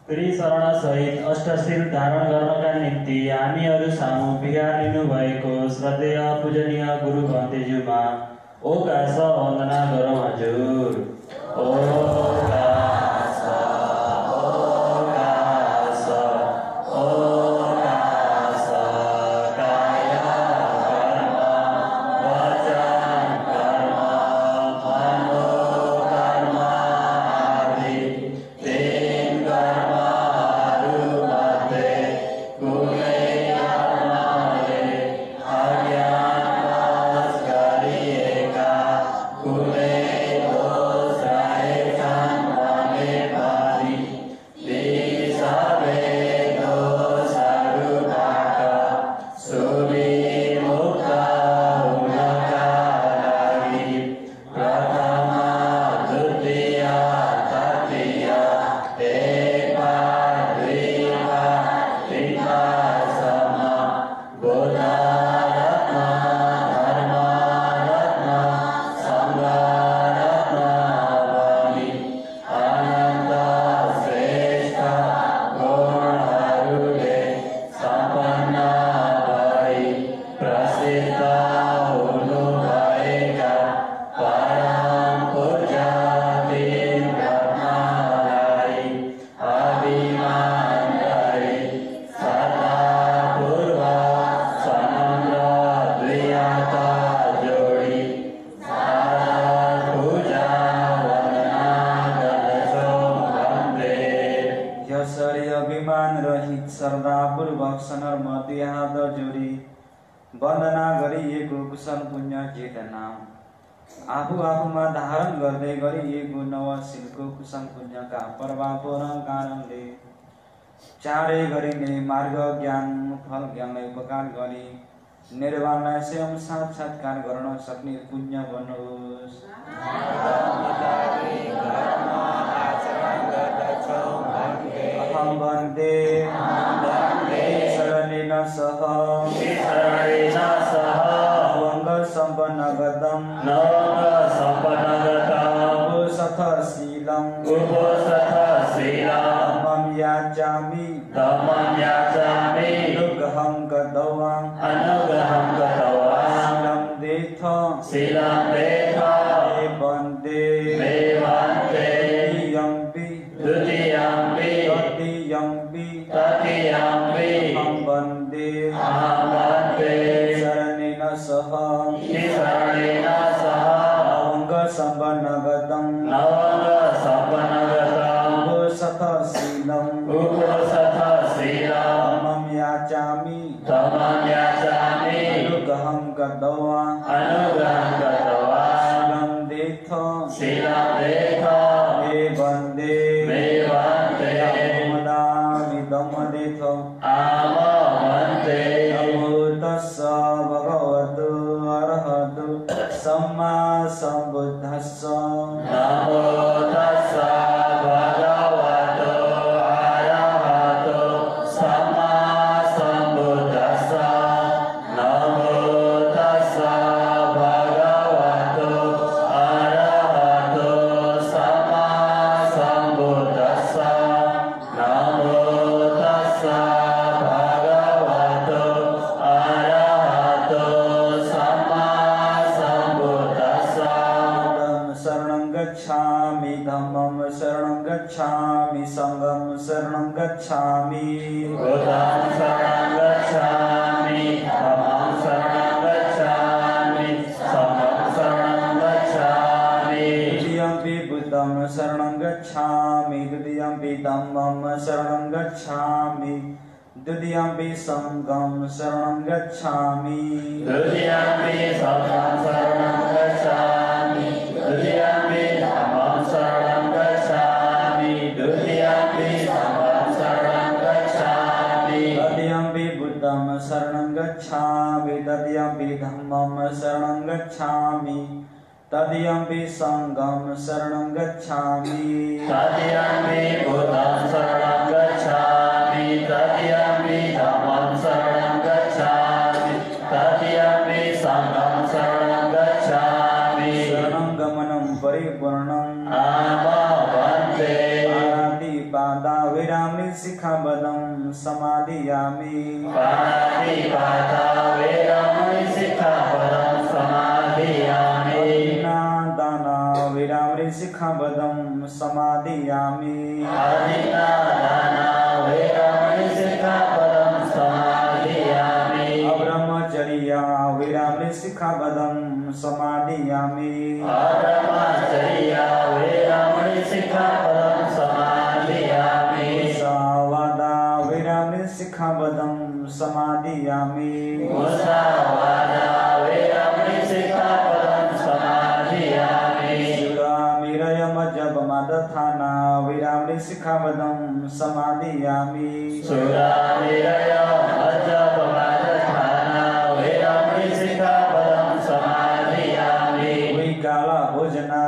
त्रिशरण सहित अष्टशील धारण गर्नका निम्ति हामीहरू सामु बिगार लिनुभएको श्रद्धेय पूजनीय गुरु भन्तेज्यूमा ओकास वन्दना गरौँ हजुर। आफू आफूमा धारण गर्दै गरिएको नवशीलको कुसम पुण्यका प्रभाव कारणले चाँडै गरिने मार्ग ज्ञान फल ज्ञानलाई उपकार गरी निर्वाणलाई स्वयं साक्षात्कार गर्न सक्ने पुण्य बन्नुहोस्। अहं वन्दे शरणेन सह संपन्नगतम् धम्मं याचामि अनुग्रहं कृतवान् शीलं देथ वन्दे द्वितीयम्पि अहं वन्दे शरणेन सह संपन्नगतं उपसथशीलं तमं याचामि अनुग्रहं कृत्वा शीलं देथ मे वन्दे नमोदामिदमदेथ नमो तस्स भगवतो अरहतो सम्मा सम्बुद्धस्स नमो तस्स भगवतो अरहतो सम्मा सम्बुद्धस्स नमो तस्स भगवतो अरहतो सम्मा सम्बुद्धस्स नमो तस्स भगवतो अरहतो सम्मा सम्बुद्धस्स शरणं गच्छामि धम्मं शरणं गच्छामि संघं शरणं गच्छामि बुद्धं शरणं गच्छामि धम्मं शरणं गच्छामि संघं शरणं गच्छामि द्वितीयंपि बुद्धं शरणं गच्छामि द्वितीयंपि धम्मं शरणं गच्छामि द्वितीयंपि संघं शरणं गच्छामि द्वितीयंपि संघं शरणं गच्छामि द्वितीयंपि धम्मं शरणं गच्छामि द्वितीयंपि संघं शरणं गच्छामि तृतीयंपि बुद्धं शरणं गच्छामि तृतीयंपि धम्मं शरणं गच्छामि तृतीयंपि संघं शरणं गच्छामि तृतीयंपि बुद्धं शरणं गच्छामि तृतीयंपि धम्मं शरणं गच्छामि तृतीयंपि संघं शरणं गच्छामि शरणं गमनं परिपूर्णम् आमवन्ते पादातिपादा विरामि शिखाबद्धं समाधियामि पादातिपादा विरामि शिखाबद्धं समाधियामि दाना विरामि शिखाबद्धं समाधियामि अधिनादाना विरामि शिखाबद्धं समाधियामि अब्रह्मचर्या विरामि शिखाबद्धं समाधियामि अब्रह्मचर्या विरामि शिखाबद्धं समाधियामि मुसावादा विरामि शिखाबद्धं समाधियामि मुसावादा विरामि शिखाबद्धं समाधियामि सुरामिरयमजपमादथाना विरामि शिखाबद्धं समाधियामि सुरानिरय अजपमादथाना विरामि शिखाबद्धं समाधियामि विकाला भोजना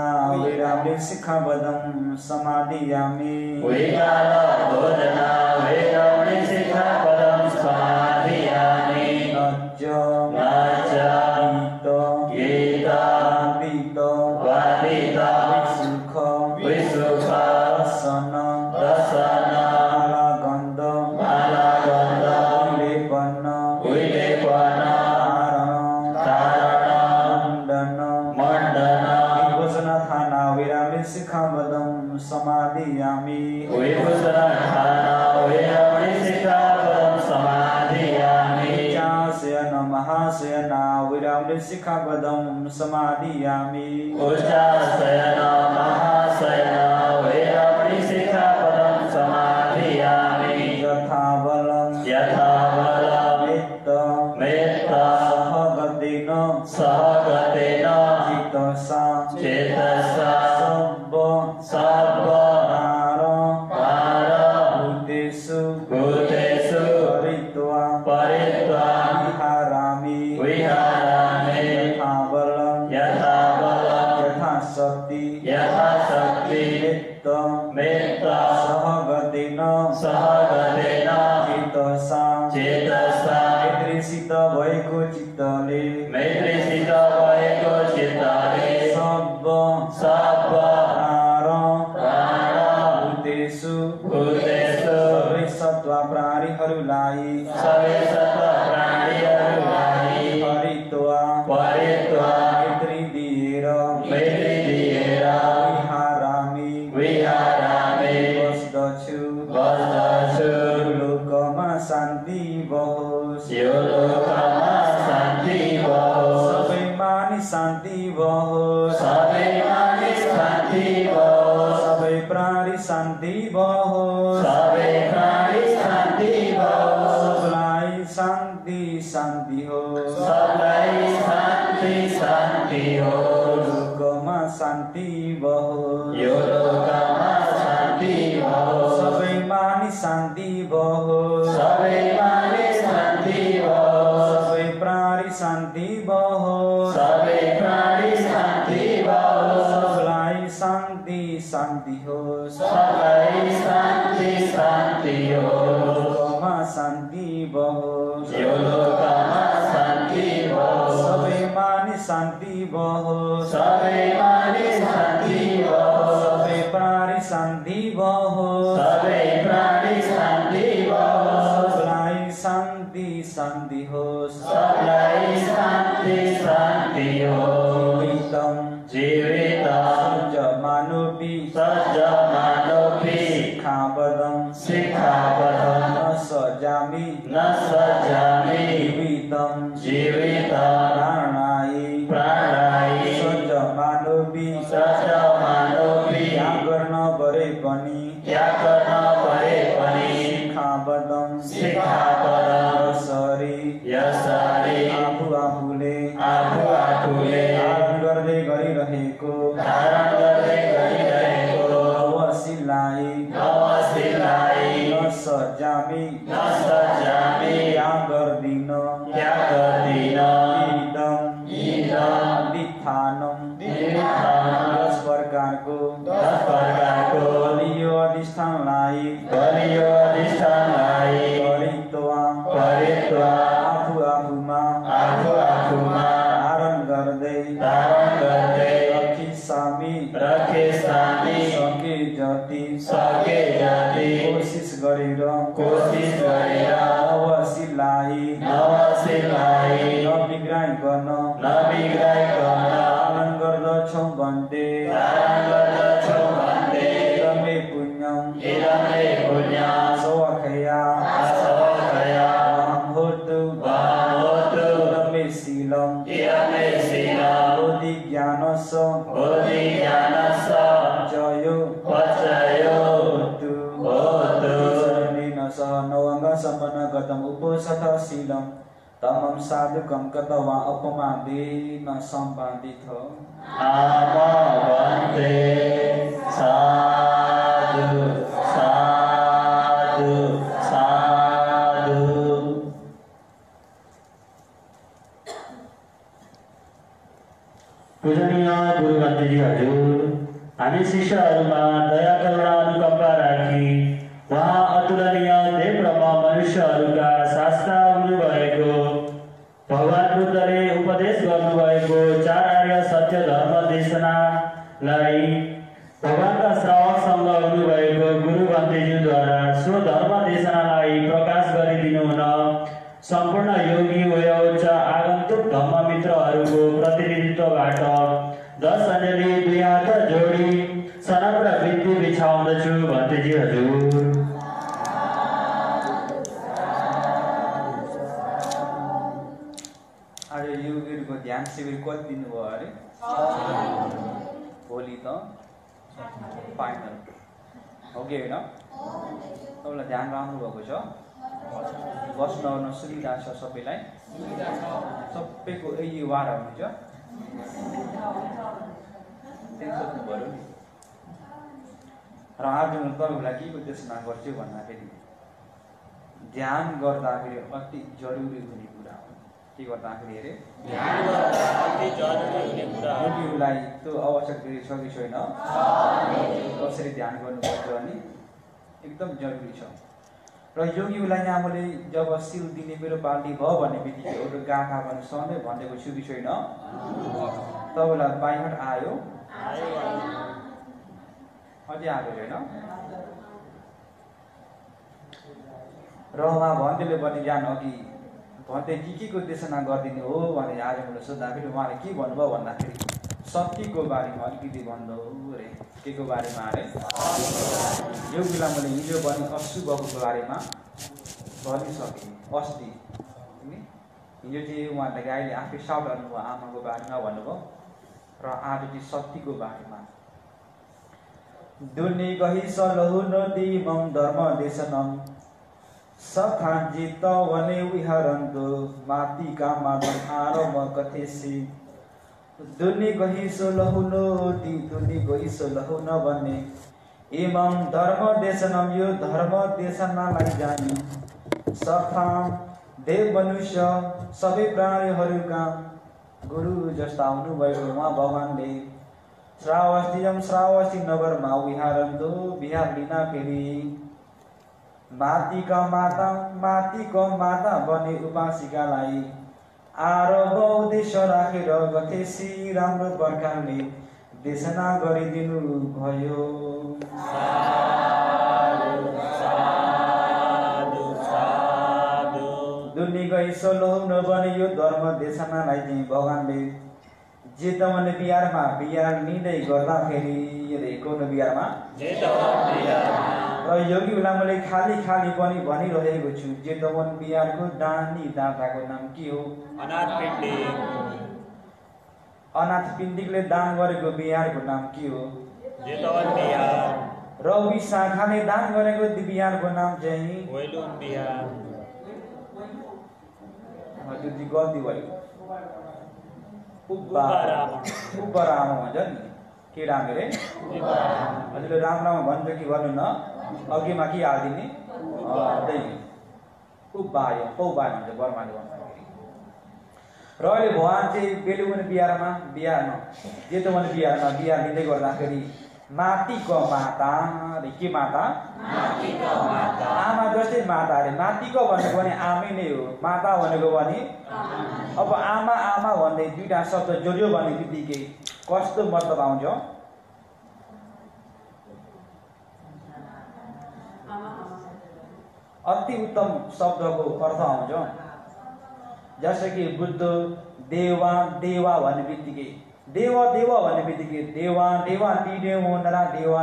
विरामि शिखाबद्धं समाधियामि विकाल भोजना विरामि शिखाबद्धं समाधियामि नच नच गीत गीत वादित वादित विसुख विसुख रसन रसन मालागन्ध मालागन्ध लेपन विलेपन तारण तारण मण्डन मण्डन विभूषणथाना विरामि शिखाबद्धं समाधियामि विभूषणधाना विरामि शिखाबद्धं समाधियामि उच्चासयन महाशयना विरामि शिखाबद्धं समाधियामि उच्चासयन महाशयन विरामि शिखाबद्धं समाधियामि यथा बलं यथा बलं मेत्त मेत्त सहगतेन सहगतेन चित्तसा चेतसा सब्ब सब्ब पार भूतेषु भूतेषु परित्वा परित्वा विहारामि विहारामि यथा बलं यथा बलं यथा शक्ति यथा शक्ति मेत्त मेत्त सहगतेन सहगतेन चित्तसा चेतसा मैत्रीसित भएको चित्तले मैत्रीसित भएको चित्तले सब्ब सब्ब प्राण भूतेषु भूतेषु सबै सत्व प्राणीहरूलाई सबै सत्व प्राणीहरूलाई परित्वा परित्वा मैत्री दिएर मैत्री दिएर विहारामि विहारामि बस्दछु बस्दछु लोकमा शान्ति बहोस् यो लोकमा शान्ति बहोस् सबै मानिस शान्ति बहोस् सबै प्राणी शान्ति बहोस् सबै प्राणी शान्ति बहोस् सबलाई शान्ति शान्ति होस् सबलाई शान्ति शान्ति होस् लोकमा शान्ति बहोस् यो लोकमा शान्ति बहोस् सबै मानिस शान्ति बहोस् सबै मानिस शान्ति बहोस् सबै प्राणी शान्ति बहोस् सबै प्राणी शान्ति बहोस् सबलाई शान्ति शान्ति होस् सबलाई शान्ति शान्ति होस् लोकमा शान्ति बहोस् यो लोकमा शान्ति बहोस् सबै मानिस शान्ति बहोस् सबै मानिस शान्ति बहोस् सबै प्राणी शान्ति बहोस् सबै प्राणी शान्ति बहोस् सबलाई शान्ति शान्ति होस् सबलाई शान्ति शान्ति होस् जीवितम् जीवितम् मानवी सज्जमानोऽपि शिक्षापदम् शिक्षापदम् न सजामि न सज्जामि जीवितम् जीवितम् प्राणाय प्राणाय सज्जमानवी सज्जमानोऽपि त्याग गर्न परे पनि त्याग गर्न परे पनि शिक्षापदम् शिक्षापदम् यसरी आफू आफूले धारण गर्दै गरिरहेको नवसिलाई न सजामि त्याग गर्दिन इदम् अधिष्ठानम् यस प्रकारको बलियो अधिष्ठानलाई गरित्वा आफू आफूमा धारण गर्दै रखिसामी सके जति कोसिस गरेर नवसिलाई नबिग्राइकन पालन गर्दछौ भन्दै इदमे पुण्यम सवखया होतु इदमे शीलम बोधि ज्ञानस जयो होतु सह नवंग संपन्न गतम उपोषथ शीलम तमम साधुकम कतवा अपमादेन संपादित नाम वन्दे साधु साधु साधु। पूजनीय गुरु भक्तजी हजुर, हामी शिष्यहरूमा दया करुणा अनुकम्पा राखी उहाँ अतुलनीय देव ब्रह्म मनुष्यहरूका शास्त्र हुनुभएको भगवान बुद्धले उपदेश गर्नुभएको चार आर्य सत्य धर्म देशनालाई भगवानका श्रावकसँग हुनुभएको गुरु भक्तज्यूद्वारा सो धर्म देशनालाई प्रकाश गरिदिनु हुन सम्पूर्ण योगी वयोच्च आगन्तुक धम्म मित्रहरूको प्रतिनिधित्वबाट 10 अञ्जली 2 हात जोडी सनम्र बिन्ती बिछाउँदछु भक्तजी हजुर। आज योगीहरूको ध्यान शिविर कति दिनुभयो अरे भोलि त फाइनल हो कि होइन तपाईँलाई ध्यान राम्रो भएको छ बस्न ओर्न सुविधा छ सबैलाई सबैको यही वार हुनुहुन्छ सोध्नु पऱ्यो नि र आज म तपाईँलाई के उद्देश्यमा गर्छु भन्दाखेरि ध्यान गर्दाखेरि अति जरुरी हुने कुरा हो के गर्दाखेरि अरे योगीहरूलाई त्यो आवश्यक छ कि छैन कसरी ध्यान गर्नुपर्छ अनि एकदम जरुरी छ र योगीहरूलाई यहाँ मैले जब सिल दिने मेरो बाल्टी भयो भन्ने बित्तिकै एउटा गाथा भने सधैँ भनेको छु कि छैन तपाईँलाई बाइहाट आयो अझै आएको छैन र उहाँ भन्दैले पनि ज्ञान अघि भन्दै के को देशना गरिदिने हो भने आज मैले सोद्धाखेरि उहाँले के भन्नुभयो भन्दाखेरि शक्तिको बारेमा अलिकति भन्नु अरे के को बारेमा अरे यो कुरा मैले हिजो भने अशुभको बारेमा भनिसकेँ अस्ति हिजो चाहिँ उहाँले गाईले आफै साउट गर्नुभयो आमाको बारेमा भन्नुभयो आज चाहिँ शक्तिको बारेमा दुनि गही सलहु नदी मम धर्म देशनम सखाजित वने विहरन्तु मातिका मादम आरम कथेसी दुनि गही सलहु नदी दुनि गही सलहु न बने एवं धर्म देशनम यो धर्म देशनालाई जानी सखाम देव मनुष्य सबै प्राणीहरूका गुरु जस्ता हुनुभएको उहाँ भगवानले श्रावस्ती नगरमा विहारन्तु बिहार लिन फेरि मातिका माता बने उपासिकालाई आरव उद्देश्य राखेर गतेसी राम्रो प्रकारले देशना गरिदिनु भयो। दुनि गई सोलो नबने यो धर्म देशनालाई चाहिँ भगवानले जेतवन बिहारमा बिहार लिँदै गर्दाखेरि कुन बिहारमा र योगी लामाले खाली खाली पनि भनिरहेको छु जेतवन बिहारको दानी दाताको नाम के हो? अनाथ पिण्डिकले दान गरेको बिहारको नाम के हो? जेतवन बिहार। रवि शाखाले दान गरेको बिहारको नाम चाहिँ वैलुन बिहार। हजुर गल्ती भयो। उब्बराम भन्छ नि के राम रे हजुरले राम राम भन्छ कि गर्नु न अघिमा के हालिदिने उब्बायो पौबायो भन्छ बर्माले भन्दाखेरि र अहिले भगवान चाहिँ बेलुगुन बिहारमा जेतवन बिहारमा बिहार लिँदै गर्दाखेरि मातिको माता के माता आमा जस्तै माता अरे मातिको भनेको पनि आमै नै हो माता भनेको पनि अब आमा आमा भन्दै दुईटा शब्द जोड्यो भने बित्तिकै कस्तो मतलब आउँछ? अति उत्तम शब्दको अर्थ आउँछ जस्तै कि बुद्ध देवा देवा भन्ने बित्तिकै देवा देवा भन्ने बित्तिकै देवा देवा टिडेव नरा देवा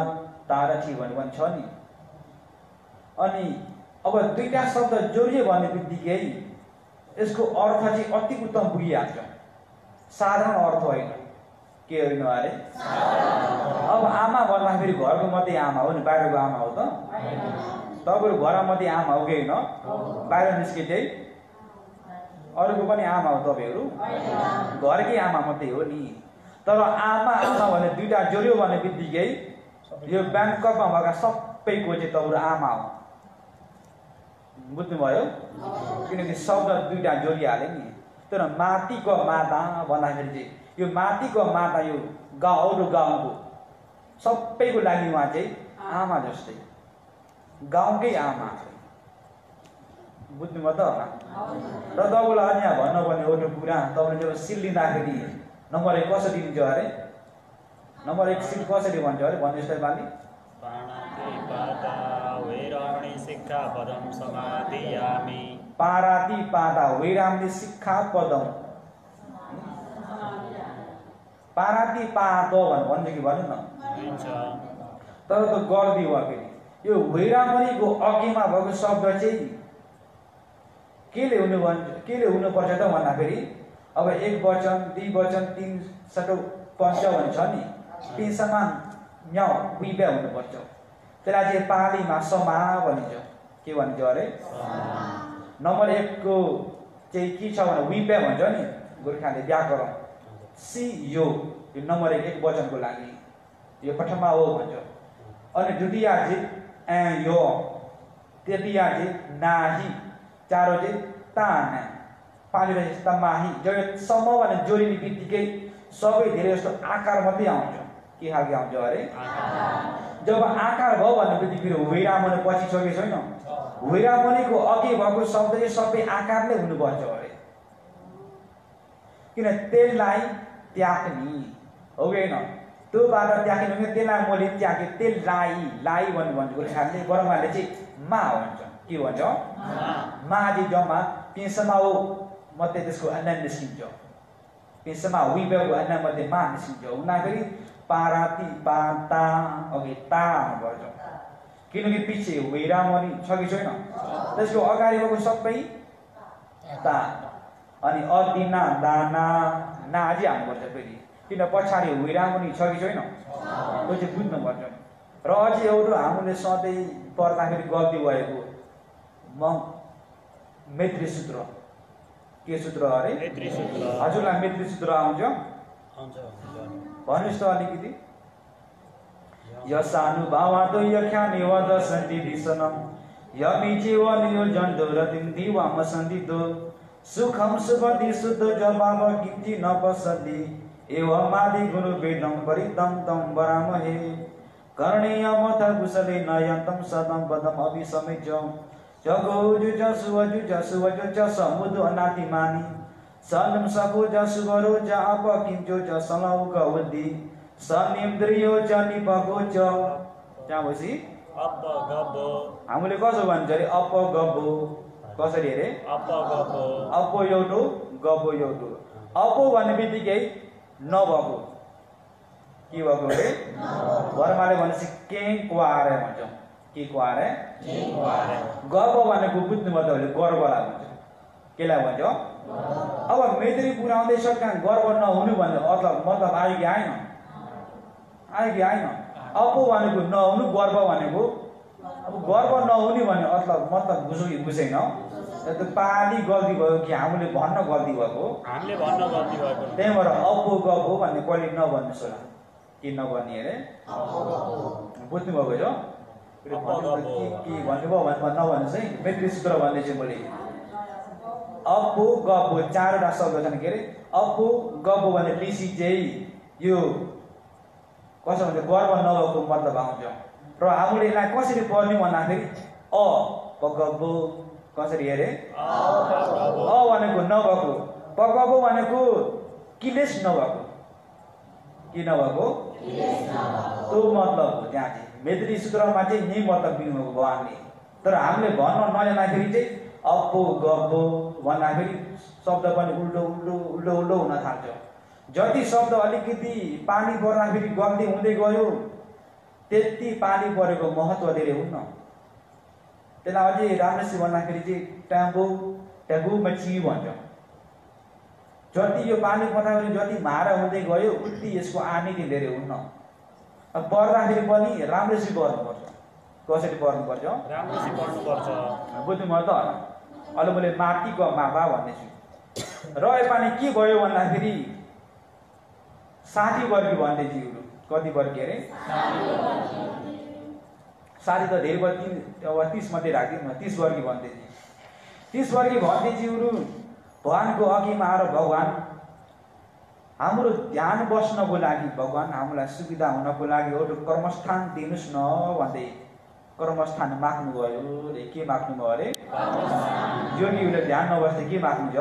तारठी भन्ने पनि छ नि। अनि अब दुईटा शब्द जोडियो भन्ने बित्तिकै यसको अर्थ चाहिँ अति उत्तम बुझिहाल्छ साधारण अर्थ होइन के होइन अरे अब आमा भन्दाखेरि घरको मात्रै आमा हो नि बाहिरको आमा हो त तपाईँको घर मात्रै आमा हो कि होइन बाहिर निस्के चाहिँ अरूको पनि आमा हो तपाईँहरू घरकै आमा मात्रै हो नि तर आमा आमा भने दुईटा जोड्यो भने बित्तिकै यो ब्याङ्ककमा भएका सबैको चाहिँ तपाईँहरू आमा हो बुझ्नुभयो किनकि शब्द दुईटा जोडिहाल्यो नि। तर मातिको माता भन्दाखेरि चाहिँ यो मातिको माता यो गाउँ गाउँको सबैको लागि उहाँ चाहिँ आमा जस्तै गाउँकै आमा बुझ्नुभयो त होला र तपाईँलाई अन्य भन्नुपर्ने एउटा कुरा तपाईँले जब सिल लिँदाखेरि नम्बर 1 कसरी दिन्छ अरे नम्बर 1 सिल कसरी भन्छ अरे भन्नुहोस् त बाली पाराती पादा वैरामले शिक्षा पदम पाराती पादो भन्छ कि भन्नु न तर त गर्दी हो फेरि यो वैरामणीको अघिमा भएको शब्द चाहिँ केले हुनुपर्छ त भन्दाखेरि अब 1 वचन 2 वचन 3 सटो पञ्च भन्छ नि तीन समान न्याउ विव्या हुनुपर्छ त्यसलाई चाहिँ पालीमा समा भनिन्छ के भनिन्छ अरे नम्बर 1 को चाहिँ के छ भने विव्या भन्छ नि गोर्खाले व्याकरण सी यो नम्बर 1 वचनको लागि यो प्रथमा हो भन्छ अनि द्वितीय चाहिँ यो तृतीय चाहिँ नाही चारो चाहिँ तान पाँचौं चाहिँ तमाही जब सम भने जोडिने बित्तिकै सबै धेरै जस्तो आकार मात्रै आउँछ के खालको आउँछ अरे जब आकार भयो भन्ने बित्तिकै वैरामणी पछि सके छैन वैरामणीको अघि भएको शब्द चाहिँ सबै आकार नै हुनुपर्छ अरे किन तेललाई त्याग्ने हो कि होइन त्योबाट त्याग्ने भने त्यसलाई मैले त्यागे त्यसलाई भन्नु गोर्खाले बर्माले चाहिँ मा भन्छ के भन्छ मा चाहिँ जम्मा पेसमा हो मध्ये त्यसको अन्य निस्किन्छ पेसमा विवेकको अन्य मध्ये मा निस्किन्छ हुँदाखेरि पाराती पाता अघि ता गर्छ किनकि पछि वैरामणी छ कि छैन त्यसको अगाडि भएको सबै ता अनि अदिना दाना नाजी हाल्नुपर्छ फेरि किन पछाडि हुइरामुनि छ कि छैन त्यो चाहिँ बुझ्नुपर्छ। र अझै एउटा हामीले सधैँ पर्दाखेरि गल्ती भएको मैत्री सूत्र के सूत्र अरे हजुरलाई मैत्री सूत्र आउँछ भन्नुहोस् त अलिकति यसानुभावातो यख्यानि वदसन्ति दिशनम यमिचेव नियोजन दोरतिं दिवाम सन्दितो सुखम सुपति शुद्ध जवाब किंचि न पसति एवं आदि गुरु वेदम परितम तम वरामहे करणीयमथ कुशले नयंतम सदम पदम अभिसमिज्यम जगोजु जसुवजु जसुवजु च समुदु अनातिमानि सनम सको जसुवरो ज अप किंचो च सलौ गवदि सनिन्द्रियो च निपको च त्यहाँपछि अप गबो हामीले कसो भन्छ रे अप गबो कसरी रे अप गबो अप एउटो गबो एउटो अप भन्ने बित्तिकै नभएको के भएको रे वर्माले भनेपछि के क्वारे भन्छ के क्वारे गर्व भनेको बुझ्नुभयो भने गर्वलाई भन्छ केलाई भन्छ अब मैत्री पुर्याउँदैछ कहाँ गर्व नहुनु भन्ने मतलब आयो कि आएन आयो कि आएन अप भनेको नहुनु गर्व भनेको अब गर्व नहुने भन्ने मतलब बुझ्यो कि बुझेन त्यो पाली गल्ती भयो कि हामीले भन्न गल्ती भएको त्यही भएर अप्पो गफ हो भन्ने कहिले नभन्नुहोस् होला के नभन्ने अरे बुझ्नुभएको छ के भन्नुभयो भने नभन्नुहोस् है मैत्री सूत्र भन्ने चाहिँ मैले अप्पो गफ चारवटा शब्द छन् के अरे अप्पो गफ भन्ने बेसी चाहिँ यो कसो भन्छ गर्व नभएको मतलब आउँछ र हामीले यसलाई कसरी पढ्ने भन्दाखेरि पगबो कसरी अरे भनेको नभएको पगबो भनेको किलेश नभएको के नभएको त्यो मतलब हो त्यहाँ चाहिँ मैत्री सूत्रमा चाहिँ यही मतलब दिनुभएको भगवानले तर हामीले भन्न नजान्दाखेरि चाहिँ अप्पो गब्बो भन्दाखेरि शब्द पनि उल्टो उल्टो उल्टो उल्टो हुन थाल्छ जति शब्द अलिकति पानी पर्दाखेरि गल्ती हुँदै गयो त्यति पानी परेको महत्त्व धेरै हुन्न त्यसलाई अझै राम्रोसित भन्दाखेरि चाहिँ ट्याबु मची भन्छ जति यो पानी पर्दाखेरि जति भाडा हुँदै गयो उति यसको आनी चाहिँ धेरै हुन्न पर्दाखेरि पनि राम्रोसित पर्नुपर्छ कसरी पर्नुपर्छ राम्रोसित पर्नुपर्छ बुझ्नुभयो त अहिले मैले माटीको मापा भन्दैछु र यो पानी के भयो भन्दाखेरि 60 वर्गी भन्दै थियो कति वर्गी अरे 60 त धेरै वर्गी अब 30 मध्ये राख्दिनु 30 वर्गी भन्दै थियो 30 वर्गी भन्दै थियो भगवानको अघिमा आएर भगवान हाम्रो ध्यान बस्नको लागि भगवान हामीलाई सुविधा हुनको लागि एउटा कर्मस्थान दिनुस् न भन्दै कर्मस्थान माग्नु भयो रे के माग्नु भयो अरे योगीले ध्यान नबस्दै के माग्नु छ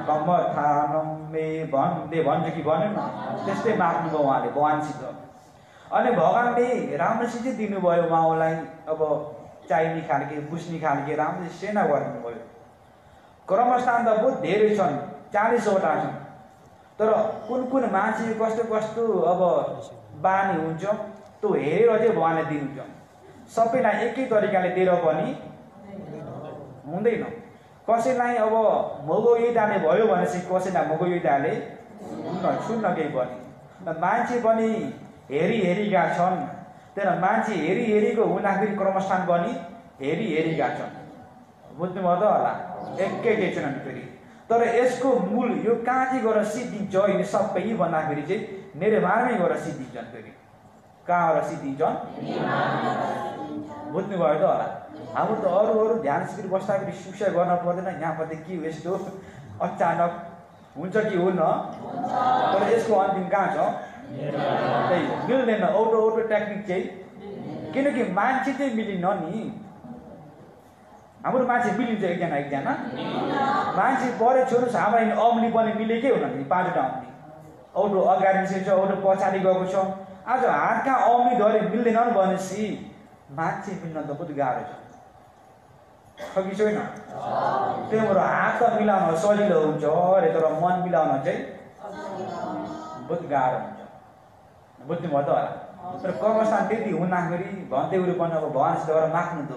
कर्मस्थान मे भन्दै भन्छ कि भनेन त्यस्तै माग्नु भयो उहाँले भगवानसित अनि भगवानले राम्रोसित दिनुभयो उहाँलाई अब चाहिने खालके बुझ्ने खालके राम्रो सेना गर्नुभयो कर्मस्थान त बहुत धेरै छन् 40 वटा छन् तर कुन मान्छे कस्तो कस्तो अब बानी हुन्छ त्यो हेरेर चाहिँ भगवानले दिनुहुन्छ सबैलाई एकै तरिकाले दिएर पनि हुँदैन कसैलाई अब मगो युद्धाले भयो भनेपछि कसैलाई मगो युद्धाले सुन्न केही पनि मान्छे पनि हेरिका छन् त्यही मान्छे हेरिको हुँदाखेरि कर्मस्थान पनि हेरिका छन् बुझ्नुभयो त होला एकै छन् फेरि तर यसको मूल यो कहाँ चाहिँ गएर सिद्धिन्छ यिनी सबै भन्दाखेरि चाहिँ निर्माणमै गएर सिद्धिन्छन् फेरि कहाँ गएर सिद्धिन्छन् बुझ्नुभयो त होला हाम्रो त अरू ध्यान शिविर बस्दाखेरि शिक्षा गर्न पर्दैन यहाँ पनि के यस्तो अचानक हुन्छ कि हुन्न तर यसको अन्तिम कहाँ छ त्यही मिल्दैन औटो टेक्निक चाहिँ किनकि मान्छे चाहिँ मिलिन्न नि हाम्रो मान्छे मिलिन्छ एकजना मान्छे परे छोड्नुहोस् हाम्रो अम्ली पनि मिलेकै हुन नि 5वटा अम्ली औटो अगाडि छ औटो पछाडि गएको छ आज हात कहाँ अम्ली धरे मिल्दैन भनेपछि मान्छे मिल्न त बहुत गाह्रो छ कि छैन त्यही भएर हात त मिलाउन सजिलो हुन्छ अरे तर मन मिलाउन चाहिँ बहुत गाह्रो हुन्छ बुझ्नुभयो त होला तर कर्मस्थान त्यति हुँदाखेरि भन्दैहरू पनि अब भगवानसित गएर माग्नु त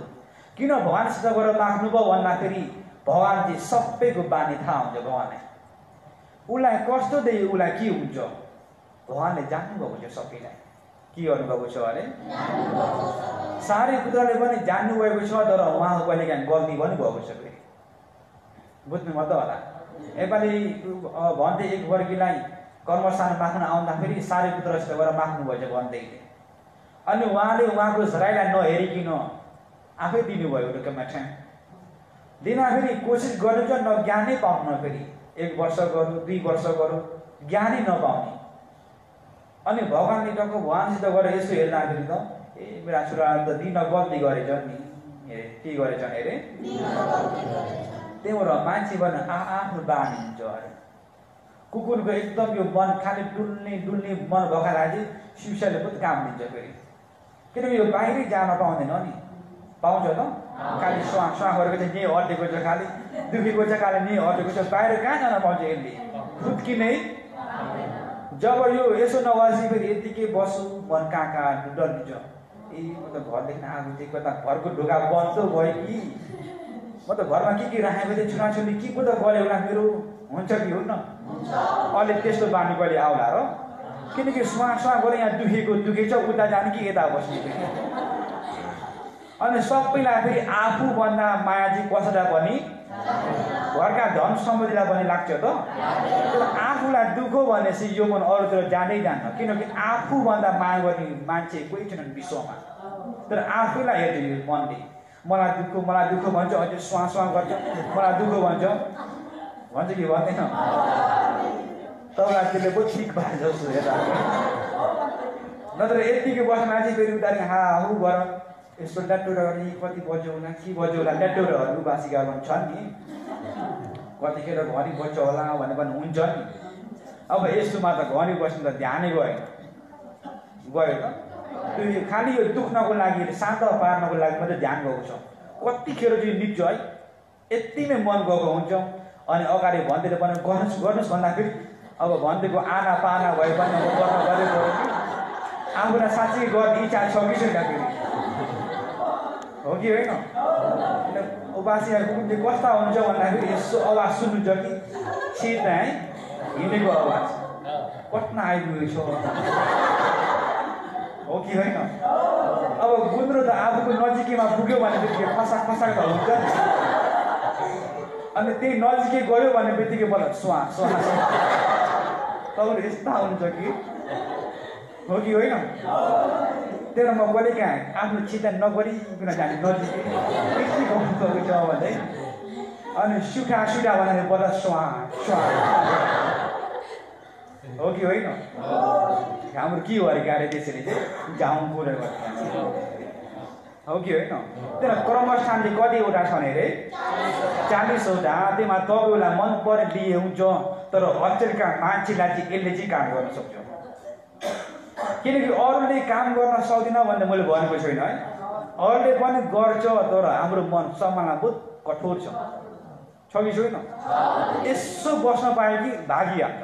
किन भगवानसित गएर माग्नु भयो भन्दाखेरि भगवान चाहिँ सबैको बानी थाहा हुन्छ भगवानलाई उसलाई कस्तो दे उसलाई के हुन्छ भगवानले जान्नुभएको छ सबैलाई के गर्नुभएको छ अरे सारे पुत्रले पनि जान्नुभएको छ तर उहाँको कहिलेकाहीँ गल्ती पनि भएको छ फेरि बुझ्नु म त होला नेपाली भन्थे एक वर्गीलाई कर्मस्थान माग्न आउँदाखेरि सारे पुत्रसित गएर माग्नुभएछ भन्दैले अनि उहाँले उहाँको झराइलाई नहेरिकन आफै दिनुभयो ढुक्कमा ठ्याङ दिँदाखेरि कोसिस गर्नु चाहिँ न ज्ञानै पाउनु फेरि 1 वर्ष गरौँ 2 वर्ष गरौँ ज्ञानै नपाउने अनि भगवानले टक्क भगवानसित गएर यसो हेर्दाखेरि त ए मेरा छोराले त दिन गल्ती गरेछ नि के गरेछन् अरे त्यही भएर मान्छे भने आफ्नो बानी हुन्छ अरे कुकुरको एकदम यो मन खाली डुल्ने मन भएकालाई शिवले बहुत काम दिन्छ फेरि किनकि यो बाहिरै जान पाउँदैन नि पाउँछ त खालि स्वा गरेको चाहिँ नि अटेको छ खालि दुखेको छ खालि नि अटेको छ बाहिर कहाँ जान पाउँछ यसले फुत्किनै जब यो यसो नवासी फेरि यतिकै बस्छु मन कहाँ डल्लिन्छ ए म त घरदेखि आएको थिएँ कता घरको ढोका बन्द भयो कि म त घरमा के राखेको थिएँ छोराछोरी के पो त गऱ्यो होला मेरो हुन्छ कि हुन्न अहिले त्यस्तो बानी कहिले आउला र किनकि स्वा गरेर यहाँ दुखेछ उता जाने कि यता बस्ने अनि सबैलाई फेरि आफूभन्दा माया चाहिँ कसैलाई पनि घरका धन सम्पत्तिलाई पनि लाग्छ त तर आफूलाई दुःख भनेपछि यो मन अरूतिर जाँदै जान्न किनकि आफूभन्दा माया गर्ने मान्छे कोही छैनन् विश्वमा तर आफैलाई हेर्छ यो मनले मलाई दुःख भन्छ अझै स्वा गर्छ मलाई दुःख भन्छ कि भन्दैन तपाईँलाई त्यसले बहुत ठिक भए जस्तो हेर्दा नत्र यतिकै बस्न मान्छे फेरि उतारि हाहु गर यस्तो ड्याटोरा गर्ने कति बज्यो होला के बज्यो होला ड्याटोराहरू बासिका छन् नि कतिखेर घरि बज्छ होला भने पनि हुन्छ नि अब यस्तोमा त घरि बस्नु त ध्यानै गयो त त्यो खालि यो दुख्नको लागि शान्त पार्नको लागि मात्रै ध्यान गएको छ कतिखेर चाहिँ निप्छ है यतिमै मन गएको हुन्छ अनि अगाडि भन्दै पनि गर्नुहोस् भन्दाखेरि अब भन्दैको आना पाना भए पनि अब गर्न गरेको आफूलाई साँच्चै गर्ने इच्छा छ कि छैन फेरि हो कि होइन उपासीहरूको चाहिँ कस्ता हुन्छ भन्दाखेरि यसो आवाज सुन्नुहुन्छ कि सिधा है हिँडेको आवाज कट्न आइपुगेको छ हो कि होइन अब गुन्द्रो त आफूको नजिकैमा पुग्यो भने बित्तिकै फसा त हुन्छ अनि त्यही नजिकै गयो भने बित्तिकै बोल स्वा तपाईँहरू यस्ता हुन्छ कि हो कि होइन तर म कहिलेकाहीँ आफ्नो चिन्ता नगरिकन जाने नजिकै यति गर्नु छ भने अनि सुखा भनेर बोल स्वा हो कि होइन हाम्रो के भयो गाडी त्यसरी चाहिँ जाउँ पुरै गर्छ हो कि होइन तर कर्मस्थान चाहिँ कतिवटा छ अरे 40वटा त्यहीमा तपाईँलाई मन परे लिए हुन्छ तर अचेलका मान्छेलाई चाहिँ यसले चाहिँ काम गर्न सक्छ किनकि अरूले काम गर्न सक्दैन भन्ने मैले भनेको छैन है अरूले पनि गर्छ तर हाम्रो मन सम्मान बहुत कठोर छ कि छैन यसो बस्न पायो कि भागिहाल्छ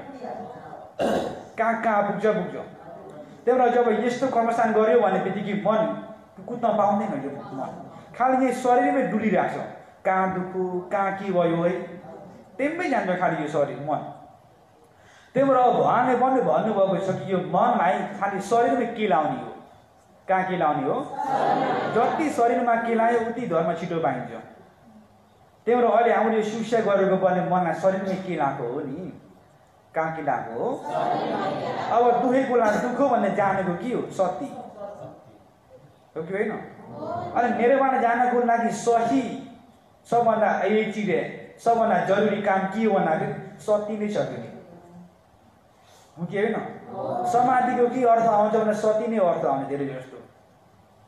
कहाँ पुग्छ त्यही भएर जब यस्तो कर्मस्थान गऱ्यो भने बित्तिकै मन कुद्न पाउँदैन यो मन खालि यही शरीरमै डुलिरहेको छ कहाँ दुःख कहाँ के भयो है त्यहीमै जान्छ खालि यो शरीर मन त्यही भएर भगवानले पनि भन्नुभएको छ कि यो मनलाई खालि शरीरमै केलाउने हो कहाँ केलाउने हो जति शरीरमा केलायो उति धर्म छिटो पाइन्छ त्यही भएर अहिले हामीले सुस्या गरेको पनि मनलाई शरीरमै केलाएको हो नि कहाँ केलाएको हो अब दुखेको लागि दुःख भन्ने जानेको के हो सती हो कि होइन अनि निर्वाण जानको लागि सही सबभन्दा सबभन्दा जरुरी काम के हो भन्दाखेरि सती नै सक्यो हो कि होइन समाधिको के अर्थ आउँछ भने सती नै अर्थ आउने धेरै जस्तो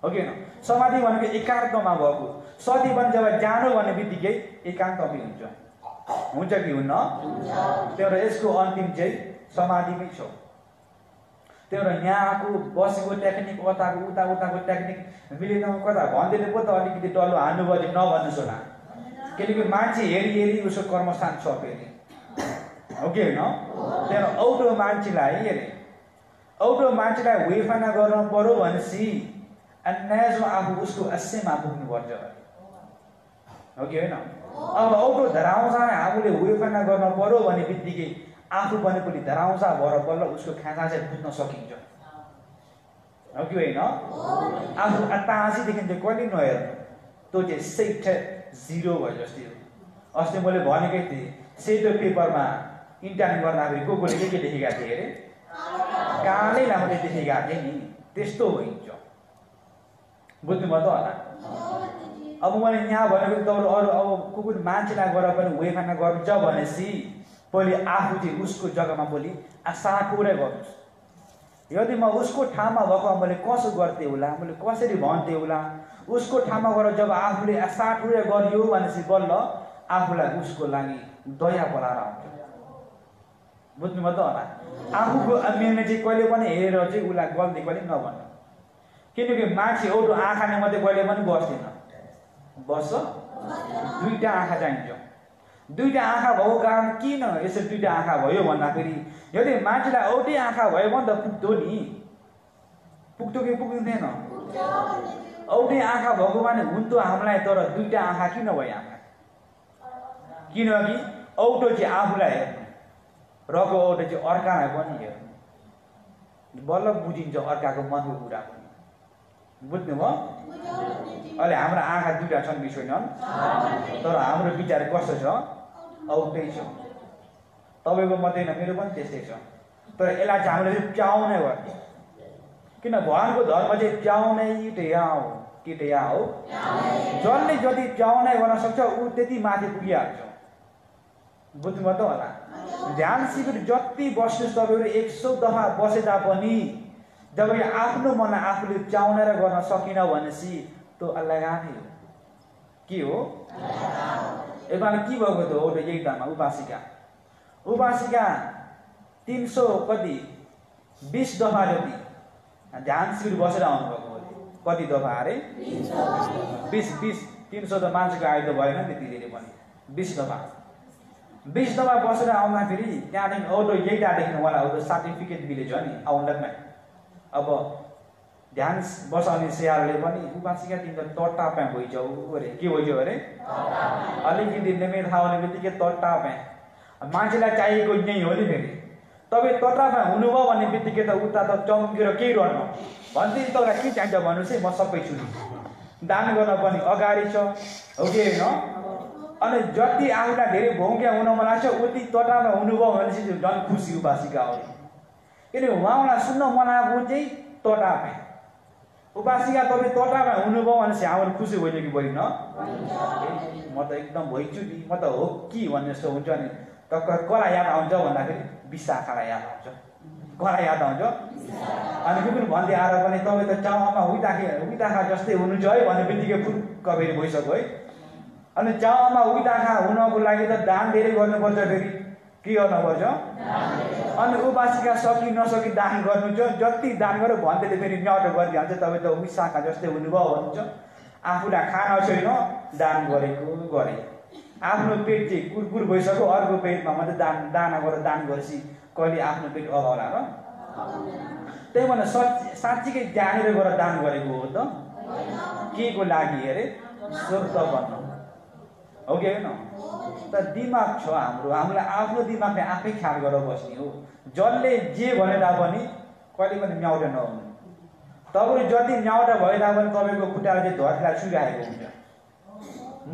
हो कि होइन समाधि भनेको एकान्तमा भएको सती भने जब जानु भन्ने बित्तिकै एकान्तमै हुन्छ कि हुन्न त्यही भएर यसको अन्तिम चाहिँ समाधिमै छ त्यही भएर यहाँको बसेको टेक्निक उताको टेक्निक मिलेन कता भन्दैले पो त अलिकति डल्लो हान्नु भयो नभन्नुहोस् होला किनकि मान्छे हेरी उसको कर्मस्थान छ फेरि हो कि होइन त्यहाँ औटो मान्छेलाई वेफाना गर्न पर्यो भनेपछि अन्यायमा आफू उसको अस्यमा पुग्नुपर्छ हो कि होइन अब औटो धराउँछ आफूले वेफाना गर्न पर्यो भने बित्तिकै आफू पनि पनि धराउँसा भएर बल्ल उसको खाँचा चाहिँ बुझ्न सकिन्छ हो कि होइन आफू ताँसीदेखि चाहिँ कहिले नहेर्नु त्यो चाहिँ सेट जिरो भयो जस्तै हो अस्ति मैले भनेकै थिएँ सेतो पेपरमा इन्टर्न गर्दाखेरि को कोले के लेखेका थिए अरे कालै लामोले लेखेका थिए नि त्यस्तो हुन्छ बुझ्नुभयो त होला अब मैले यहाँ भनेको तपाईँ अरू अब कुकुर मान्छेलाई गएर पनि वेखाना गर्नुहुन्छ भनेपछि पहिले आफू चाहिँ उसको जग्गामा भोलि आशा पुरै गर्नुहोस् यदि म उसको ठाउँमा भएको मैले कसो गर्थेँ होला मैले कसरी भन्थेँ होला उसको ठाउँमा गएर जब आफूले आशा पुरै गरियो भनेपछि बल्ल आफूलाई उसको लागि दया बोलाएर आउँछ बुझ्नुभयो त होला आफूको निर्णय चाहिँ कहिले पनि हेरेर चाहिँ उसलाई गल्ती कहिले नभन्नु किनकि मान्छे एउटा आँखाले मात्रै कहिले पनि बस्दैन बस्छ दुईटा आँखा चाहिन्छ दुईटा आँखा भएको कारण किन यसरी दुईटा आँखा भयो भन्दाखेरि यदि मान्छेलाई एउटै आँखा भयो भने त पुग्थ्यो नि पुग्थ्यो कि पुग्दैन एउटै आँखा भएको भने हुन्थ्यो हामीलाई तर दुईटा आँखा किन भयो हामीलाई किनकि औटो चाहिँ आफूलाई हेर्नु रको औटो चाहिँ अर्कालाई पनि हेर्नु बल्ल बुझिन्छ अर्काको मनको कुरा पनि बुझ्नुभयो अहिले हाम्रो आँखा दुईटा छन् कि छैनन् तर हाम्रो विचार कस्तो छ औटै छ तपाईँको मात्रै होइन मेरो पनि त्यस्तै छ तर यसलाई चाहिँ हामीले च्याउनै गर्ने किन भगवानको धर्म चाहिँ च्याउनै टेया हो के टेया हो जसले जति च्याउनै गर्न सक्छ ऊ त्यति माथि पुगिहाल्छ बुझ्नुभयो त होला ध्यान शिविर जति बस्नुहोस् तपाईँहरू 100 दफा बसे तापनि जब आफ्नो मनलाई आफूले च्याउन र गर्न सकिन भनेपछि त्यो अल्लागानी हो के हो यसपालि के भएको थियो एउटा यही दामा उपासिका 300 कति 20 दफा जति ध्यान शिविर बसेर आउनुभएको कति दफा अरे 20 300 त मान्छेको आयु त भएन त्यति धेरै पनि 20 दफा बसेर आउँदाखेरि त्यहाँदेखि औटो यहीटादेखि उहाँलाई औटो सर्टिफिकेट मिलेछ नि आउँदामै अब ध्यान बसाउने स्याहारले पनि उपासिका तिम्रो तट्टा प्या भइजाउ अरे के भइजाउ अरे अलिकति नेमे थाहा हुने बित्तिकै तट्टा प्या मान्छेलाई चाहिएको यही हो नि फेरि तपाईँ तट्टा प्या हुनुभयो भन्ने बित्तिकै त उता त चम्केर केही गर्नु भन्दै तपाईँलाई के चाहिन्छ भन्नुहोस् है म सबै छु दान गर्न पनि अगाडि छ हो कि होइन अनि जति आफूलाई धेरै भौङ्क्या हुन मन लाग्छ उति तट्टामा हुनुभयो भनेपछि झन् खुसी उपासिका हो किनकि उहाँलाई सुन्न मन आएको चाहिँ तटामा उपासिका तपाईँ तटामा हुनुभयो भनेपछि हाम्रो खुसी होइन कि बढी न म त एकदम भइछु नि म त हो कि भन्ने जस्तो हुन्छ नि त कसलाई याद आउँछ भन्दाखेरि विशाखालाई याद आउँछ कसलाई याद आउँछ अनि के पनि भन्दै आएर पनि तपाईँ त चाउमा उइताखा जस्तै हुनुहुन्छ है भन्ने बित्तिकै फुक्क फेरि भइसक्यो है अनि चाउमा उइताखा हुनको लागि त दान धेरै गर्नुपर्छ फेरि के गर्नुपर्छ अनि उपासिका सकि नसकि दान गर्नु छ जति दान गर्यो भन्दैले फेरि न्याउटो गरिदिहाल्छ तपाईँ त विशाखा जस्तै हुनुभयो भन्छ आफूलाई खाना छैन दान गरेको गरे आफ्नो पेट चाहिँ कुरकुर भइसक्यो अर्को पेटमा मात्रै दाना गरेर दान गरेपछि कहिले आफ्नो पेट अगाउला र त्यही भएर साँच्चीकै जानेर गरेर दान गरेको हो त के को लागि अरे स्वर्ग बन्नु हो कि होइन त दिमाग छ हामीलाई आफ्नो दिमागले आफै ख्याल गरेर बस्ने हो जसले जे भने तापनि कहिले पनि न्याउटा नहुनु तपाईँ जति न्याउटा भए तापनि तपाईँको खुट्टाले चाहिँ धरतीलाई छुइरहेको हुन्छ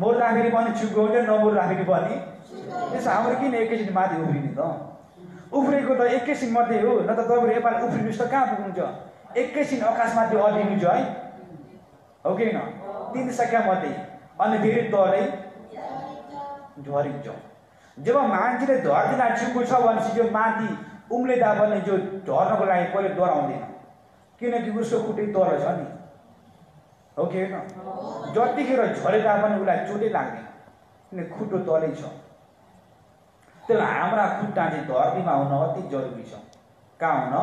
मोर्दाखेरि पनि छुएको हुन्छ नमोर्दाखेरि पनि त्यसो हाम्रो किन एकैछिन माथि उफ्रिने त उफ्रेको त एकैछिन मात्रै हो न त तपाईँहरू नेपाल उफ्रिनुहोस् त कहाँ पुग्नुहुन्छ एकैछिन आकाशमाथि अडिनु छ है हो कि होइन 3 सेकेन्ड मात्रै अनि फेरि तलै झरिन्छ जब मान्छेले धरतीलाई छुएको छ भनेपछि जो माथि उम्लेदा पनि जो झर्नको लागि कहिले डराउँदैन किनकि उसको खुट्टै तल छ नि हो कि होइन जतिखेर झरेता पनि उसलाई चोटै लाग्दैन किनकि खुट्टो तलै छ त्यो हाम्रा खुट्टा चाहिँ धरतीमा हुन अति जरुरी छ कहाँ हुन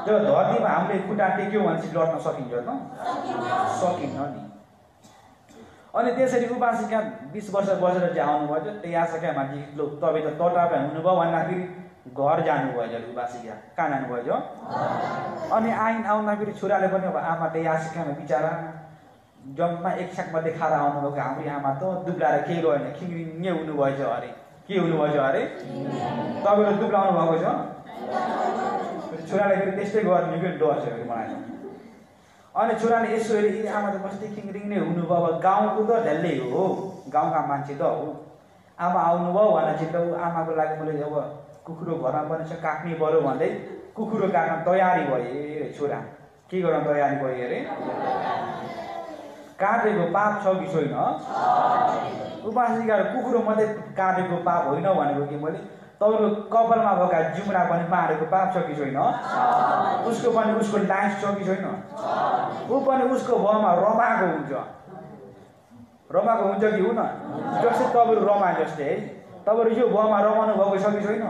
जब धरतीमा हामीले खुट्टा टेक्यो भनेपछि लड्न सकिन्छ त सकिन्न नि अनि त्यसरी उपासिका 20 वर्ष बसेर चाहिँ आउनुभयो त्यही आशा मान्छे तपाईँ त तटापा हुनुभयो भन्दाखेरि घर जानुभयो उपासिका कहाँ जानुभयो अनि आउँदाखेरि छोराले पनि अब आमा त्यही आशामा बिचरा जम्मा एक छाक मात्रै खाएर आउनुभएको हाम्रो आमा त दुब्लाएर केही गएन खिङ्रिङ्गे हुनुभएछ अरे के हुनुभएछ अरे तपाईँले दुब्लाउनु भएको छ छोराले फेरि त्यस्तै गर्ने कि डर छ फेरि मलाई अनि छोराले यसो हेरि आमा त कस्तै खिङरिङ नै हुनुभयो अब गाउँको त ढल्लै हो गाउँका मान्छे त हो आमा आउनुभयो भनेर चाहिँ त आमाको लागि मैले अब कुखुरो घरमा पनि छ काट्नै पर्यो भन्दै कुखुरो काट्न तयारी भए अरे छोरा के गर्न तयारी भए अरे काटेको पाप छ कि छैन उपासिकाहरू कुखुरो मात्रै काटेको पाप होइन भनेको कि मैले तपाईँको कपालमा भएका जुम्रा पनि मारेको पाप छ कि छैन उसको पनि उसको लाइफ छ कि छैन ऊ पनि उसको भएमा रमाएको हुन्छ कि हुन जस्तै तपाईँहरू रमाए जस्तै है तपाईँहरू यो भएमा रमाउनु भएको छ कि छैन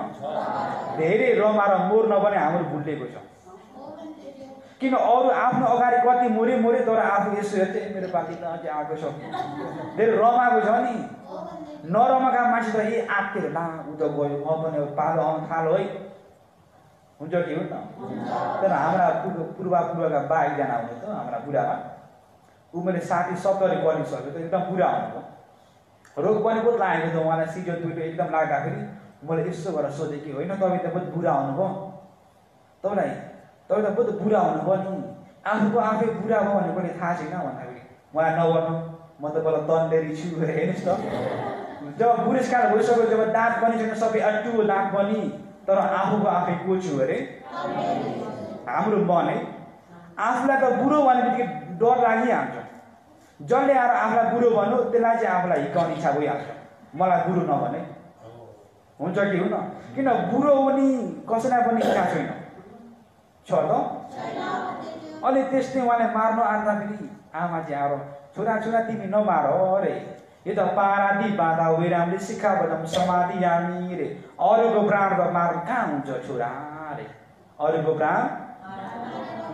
धेरै रमाएर मर्न पनि हाम्रो भुलेको छ किन अरू आफ्नो अगाडि कति मोरे तर आफू यसो हेर्थे मेरो पार्टी त अझै आएको छ धेरै रमाएको छ नि नरमाएका मान्छे त आत्तिर ला उ त गयो म पनि पालो आउन थालो है हुन्छ कि हुन्न तर हाम्रा पूर्वका बा एकजना हुनु त हाम्रा बुढामा ऊ मैले 60-70 बनिसक्यो त एकदम बुढा हुनुभयो रोग पनि बहुत लागेको थियो उहाँलाई सिजन दुइटो एकदम लाग्दाखेरि मैले यसो गरेर सोधेँ कि होइन तपाईँ त बहुत बुढा हुनुभयो तपाईँ त बहुत बुढा हुनुभयो नि आफूको आफै बुढा भयो भने पनि थाहा छैन भन्दाखेरि उहाँ नगर्नु म त बल्ल तन्डेरी छु हेर्नुहोस् त जब बुढेसकाल भइसक्यो जब दाँत पनि छैन सबै अट्टु दाँत पनि तर आफूको आफै को छु अरे हाम्रो मन है आफूलाई त बुढो भने बित्तिकै डर लागिहाल्छ जसले आएर आफूलाई बुढो भन्नु त्यसलाई चाहिँ आफूलाई हिर्काउने इच्छा भइहाल्छ मलाई बुढो नभने हुन्छ कि हुन किन बुढो हुने कसैलाई पनि इच्छा छैन छ त अनि त्यस्तै उहाँले मार्नु आँट्दा फेरि आमा चाहिँ आएर छोरा तिमी नमार अरे यो त पारादी बाँधा विरामले शिक्षा बदम समाधि यामी रे अरूको प्राण त मार्नु कहाँ हुन्छ छोरा रे अरूको प्राण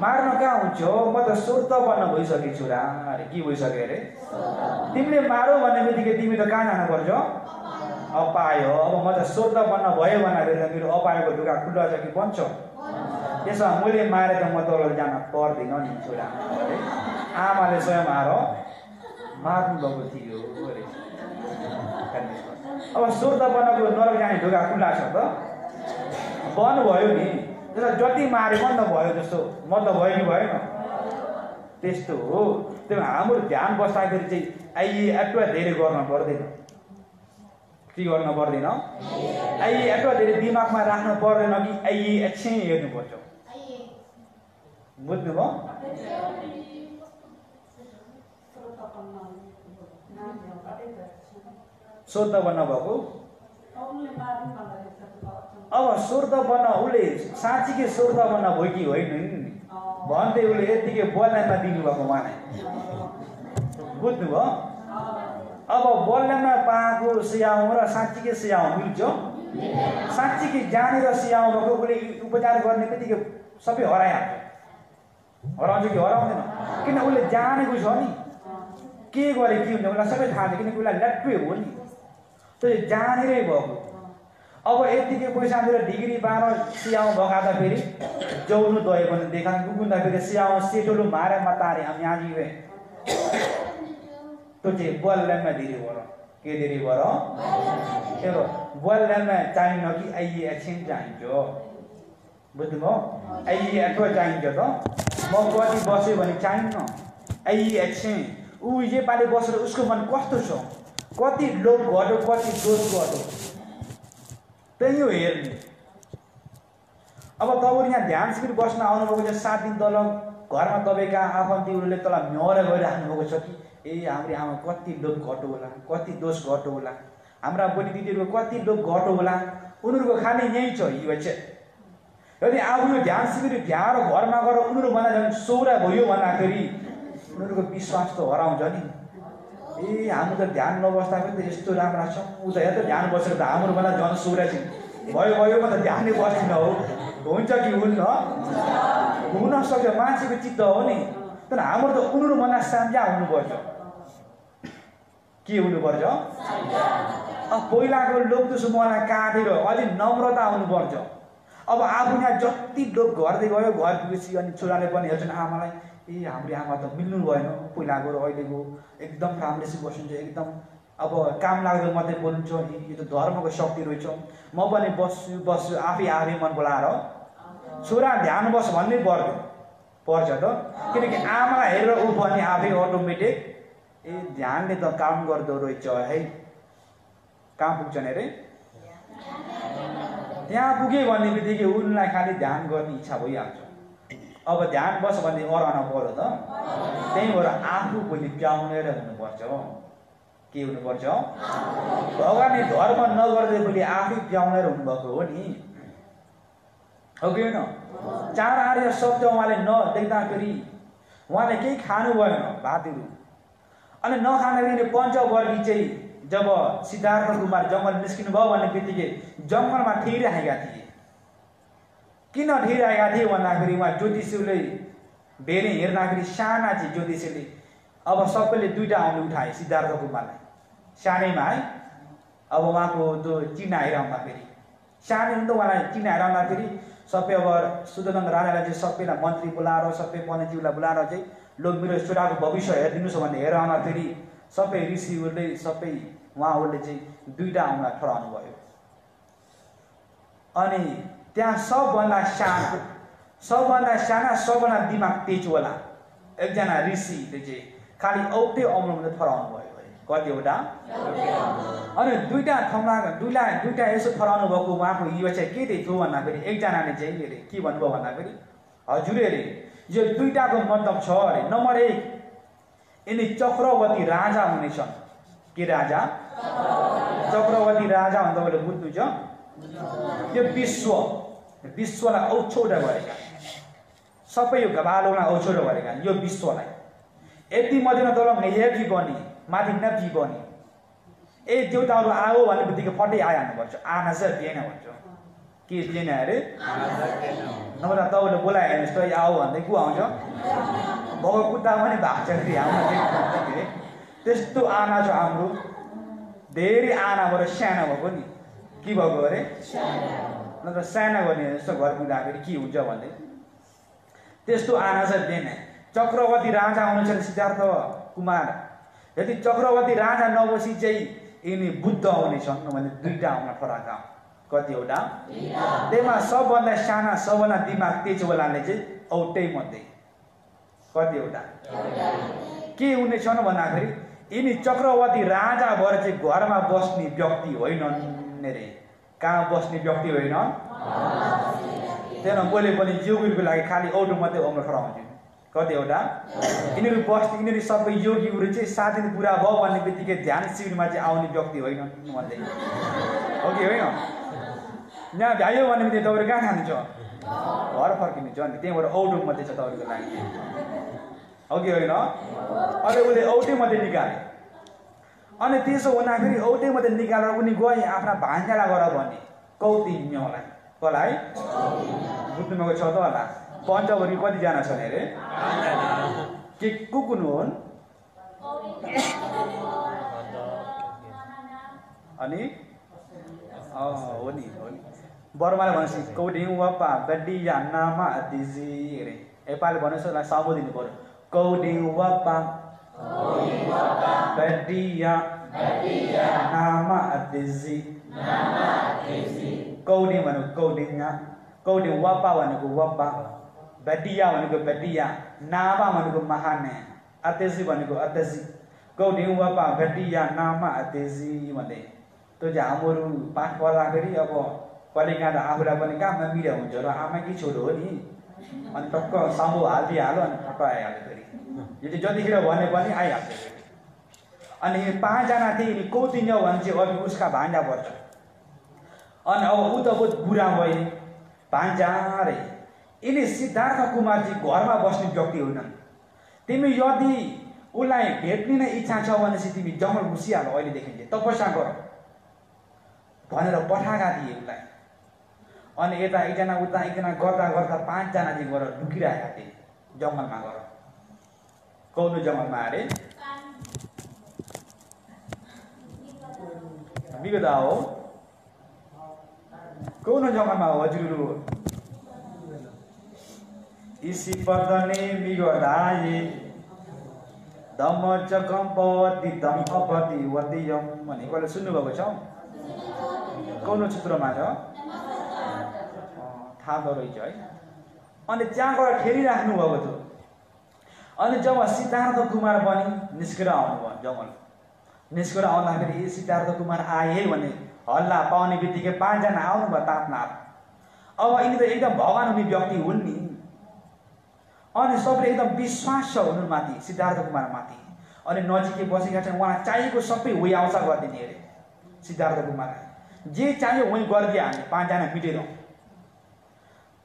मार्न कहाँ हुन्छ म त स्वर्त बन्न भइसके छोरा अरे के भइसक्यो अरे तिमीले मारौ भन्ने बित्तिकै तिमी त कहाँ जानुपर्छ अपाय हो अब म त स्वर्त बन्न भयो भनेर मेरो अपायको ढुका खुल्ला छ कि बन्छ त्यसो मैले मारे त म तल जान पर्दैन नि छोरा आमाले स्वयं आएर मार्नु भएको थियो अरे अब स्वर्त बन्नको नरक जाने ढुका खुल्ला छ त बन्द भयो नि त्यसलाई जति मारे मन त भयो जस्तो मतलब भयो कि भएन त्यस्तो हो त्यो हाम्रो ध्यान बस्दाखेरि चाहिँ अथवा धेरै गर्न पर्दैन के गर्न पर्दैन अथवा धेरै दिमागमा राख्नु पर्दैन कि एकछिन हेर्नुपर्छ बुझ्नुभयो शुद्ध बन्न भएको अब शुद्ध बन्न उसले साँच्चीकै शुद्ध बन्न भयो कि होइन भन्दै उसले यतिकै बल्यानमा दिनुभएको उहाँलाई बुझ्नुभयो अब बल्यानमा पाएको सियाउँ र साँच्चीकै सियाउँ मिल्छ साँच्चीकै जानेर सियाउँ भएको उसले उपचार गर्ने बित्तिकै सबै हराइहाल्छ हराउँछ कि हराउँदैन किन उसले जानेको छ नि के गरे के हुन्छ उसलाई सबै थाहा छ किनकि उसलाई ल्याट्टै हो नि त्यो जानेरै भएको अब यतिकै पैसा दिएर डिग्री पाएर सियाउँ भगाउँदा फेरि जौनु दयो भने देखा गुन्दा फेरि सियाउँ सेटोलो मारे मतारे हम यहाँ जीवे तो चाहिँ बलमा धेरै भएर के धेरै भएर त्यो बलमा चाहिन्न कि आइए एकछिन चाहिन्छ बुझ्नुभयो आइए अथवा चाहिन्छ त म कति बस्यो भने चाहिन्न आइए एकछिन ऊ यसपालि बसेर उसको मन कस्तो छ कति लोभ घट्यो कति दोष घट्यो त्यही हो हेर्ने अब तपाईँहरू यहाँ ध्यान शिविर बस्न आउनुभएको छ 7 दिन तल घरमा तपाईँका आफन्तीहरूले तल म्याएर गइराख्नु भएको छ कि ए हाम्रो आमा कति लोभ घट्यो होला कति दोष घट्यो होला हाम्रा बहिनी दिदीहरूको कति लोभ घट्यो होला उनीहरूको खाने यही छ यो चाहिँ यदि आफ्नो ध्यान शिविर भ्याएर घरमा गएर उनीहरू भन्दा झन् सौरा भयो भन्दाखेरि उनीहरूको विश्वास त हराउँछ नि ए हाम्रो त ध्यान नबस्दाखेरि त यस्तो राम्रा छ ऊ त यहाँ त ध्यान बसेर त हाम्रो भन्दा झन् सौरा छ भयो म त ध्यानै बस्दिनँ हो हुन्छ कि हुन्न हुन सक्छ मान्छेको चित्त हो नि तर हाम्रो त उनीहरू भन्दा साझा हुनुपर्छ के हुनुपर्छ पहिलाको लोक त्यसो मलाई काटेर अलि नम्रता हुनुपर्छ अब आफू यहाँ जति लोक गर्दै गयो घर पुगेपछि अनि छोराले पनि हेर्छन् आमालाई ए हाम्रो आमा त मिल्नु भएन पहिलाको र अहिलेको एकदम राम्रोसित बस्नुहुन्छ एकदम अब काम लाग्दो मात्रै बोल्छु यो त धर्मको शक्ति रहेछ म पनि बस्छु आफै मन बोलाएर छोरा ध्यान बस भन्नै पर्छ त किनकि आमालाई हेरेर ऊ पनि आफै अटोमेटिक ध्यानले त काम गर्दो रहेछ है कहाँ पुग्छन् अरे त्यहाँ पुगे भन्ने बित्तिकै उनलाई खालि ध्यान गर्ने इच्छा भइहाल्छ अब ध्यान बस भन्ने अराउन पर्यो त त्यही भएर आफू भोलि प्याउने र हुनुपर्छ के हुनुपर्छ भगवानले धर्म नगर्दै भोलि आफै प्याउने र हुनुभएको हो नि हो कि होइन 4 आर्य सत्य उहाँले नदेख्दाखेरि उहाँले केही खानु भएन भातहरू अनि नखाँदाखेरि पञ्चवर्गी चाहिँ जब सिद्धार्थ कुमार जङ्गल निस्किनु भयो भन्ने बित्तिकै जङ्गलमा ठिराखेका थिए किन ठिराखेका थिए भन्दाखेरि उहाँ ज्योतिषीले भेरे हेर्दाखेरि साना चाहिँ ज्योतिषीले अब सबैले 2टा आउने उठाए सिद्धार्थ कुमारलाई सानैमा है अब उहाँको त्यो चिना हेराउँदाखेरि सानै हुन्छ उहाँलाई चिना हेराउँदाखेरि सबै अब सुदर्शन राजालाई चाहिँ सबैलाई मन्त्री बोलाएर सबै पण्डितज्यूलाई बोलाएर चाहिँ लोक मेरो छोराको भविष्य हेरिदिनुहोस् भनेर हेराउँदाखेरि सबै ऋषिहरूले सबै उहाँहरूले चाहिँ 2टा औँला ठहराउनु भयो अनि त्यहाँ सबभन्दा साना सबभन्दा दिमाग तेज होला एकजना ऋषिले चाहिँ खालि औँटे औँला मात्रै ठहराउनु भयो कतिवटा अनि 2टा ठाउँमा 2टा यसो ठहराउनु भएको उहाँको यो चाहिँ के थियो भन्दाखेरि एकजनाले चाहिँ के भन्नुभयो भन्दाखेरि हजुर अरे यो 2टाको मतलब छ अरे नम्बर 1 यिनी चक्रवर्ती राजा हुनेछन् के राजा चक्रवर्ती राजा भन्दा मैले बुझ्नु छ यो विश्वलाई औछौडा गरेका सबै यो घबालोमा औछौडा गरेका यो विश्वलाई यति मध्येमा तल हेर्की बनी माथि नपी बनी देउताहरू आयो भन्ने बित्तिकै फटै आइहाल्नुपर्छ आना चाहिँ दिएन भन्छ के दिएन अरे नभए तपाईँले बोलायो हेर्नुहोस् त आऊ भन्दै को आउँछ भगव कुत्ता पनि भाग्छ फेरि हाम्रो त्यस्तो आना छ हाम्रो धेरै आनाबाट सानो भएको नि के भएको अरे नत्र सानो गर्ने जस्तो घर पुग्दाखेरि के हुन्छ भन्दै त्यस्तो आना चाहिँ दिएन चक्रवर्ती राजा हुनुहुन्छ सिद्धार्थ कुमार यदि चक्रवर्ती राजा नबसी चाहिँ यिनी बुद्ध हुनेछन् भने 2टा आउन ठहराएका कतिवटा त्यसमा सबभन्दा साना सबभन्दा दिमाग तेज वालाले चाहिँ औटै मध्ये कतिवटा के हुनेछन् भन्दाखेरि यिनी चक्रवर्ती राजा भएर चाहिँ घरमा बस्ने व्यक्ति होइनन् रे कहाँ बस्ने व्यक्ति होइनन् त्यहाँ मैले पनि योगीको लागि खालि औटो मात्रै औँला ठहराउँछु कतिवटा यिनीहरू सबै योगीहरू चाहिँ 7 दिन पुरा भयो भन्ने बित्तिकै ध्यान शिविरमा चाहिँ आउने व्यक्ति होइनन् भन्दै हो कि होइन यहाँ भ्यायो भन्ने बित्तिकै तपाईँहरू कहाँ खानुहुन्छ घर फर्किनु छ नि त्यहीँबाट औटो मात्रै छ तपाईँहरूको लागि हो कि होइन अहिले उसले औटै मात्रै निकाले अनि त्यसो हुँदाखेरि औटै मात्रै निकालेर उनी गए आफ्ना भान्जालाई गर भने कौतिन्यलाई कसलाई बुझ्नुभएको छ त होला पञ्चवर्गी कतिजना छन् अरे के कुन हुन् अनि हो नि बर्माले भनेपछि कौडिङ वापा बड्डिया नामा दिजी अरे नेपाली भनेपछि सामु दिनु पर्यो कौडिङ वापा बड्डिया नामा दिजी कौडिङ भनेको कौडिङ वापा भनेको वापा बड्डिया भनेको बड्डिया नामा भनेको महाने अतेजी भनेको अतेजी कौडिङ वापा बड्डिया नामा अतेजी भन्दै त्यो चाहिँ हाम्रो पाठ पढ्दाखेरि अब कहिलेकाहीँ आफूलाई पनि कहाँमा मिरा हुन्छ र आमाकै छोरो हो नि अनि टक्क सामु हालिदिइहाल्यो अनि टक्क आइहाल्यो फेरि यो चाहिँ जतिखेर भने पनि आइहाल्छ अनि 5 जना थिए नि कौतिन्य भने चाहिँ अघि उसका भान्जा पर्छ अनि अब ऊ त बहुत बुढा भए भान्जा रे यिनी सिद्धार्थ कुमारजी घरमा बस्ने व्यक्ति होइनन् तिमी यदि उसलाई भेट्ने नै इच्छा छ भनेपछि तिमी जङ्गल घुसिहाल अहिलेदेखि तपस्या गर भनेर पठाएका थिए उसलाई अनि यता एकजना उता एकजना गर्दा गर्दा 5 जना चाहिँ गएर ढुकिरहेका थिए जङ्गलमा गएर कौनो जङ्गलमा अरे विगत हो कौनो जङ्गलमा हो हजुरहरू इसी पर्दने मिगदाए धम्मचक्रम पवति धम्मपति वतियम भनेको अहिले सुन्नुभएको छ कुन सूत्रमा छ थाहा रहेछ है। अनि त्यहाँ गएर ठेरिराख्नु भएको थियो। अनि जब सिद्धार्थ कुमार पनि निस्केर आउनुभयो जङ्गल, निस्केर आउँदाखेरि सिद्धार्थ कुमार आए भने हल्ला पाउने बित्तिकै 5 जना आउनुभयो तापनाप। अब यिनी त एकदम भगवान हुने व्यक्ति हुन् नि, अनि सबले एकदम विश्वास छ हुनुमाथि सिद्धार्थ कुमार माथि। अनि नजिकै बसेका छन्, उहाँ चाहिएको सबै उही आउँछ गरिदिने अरे सिद्धार्थ कुमार, जे चाहियो उही गरिदिए हामी 5 जना मिलेर।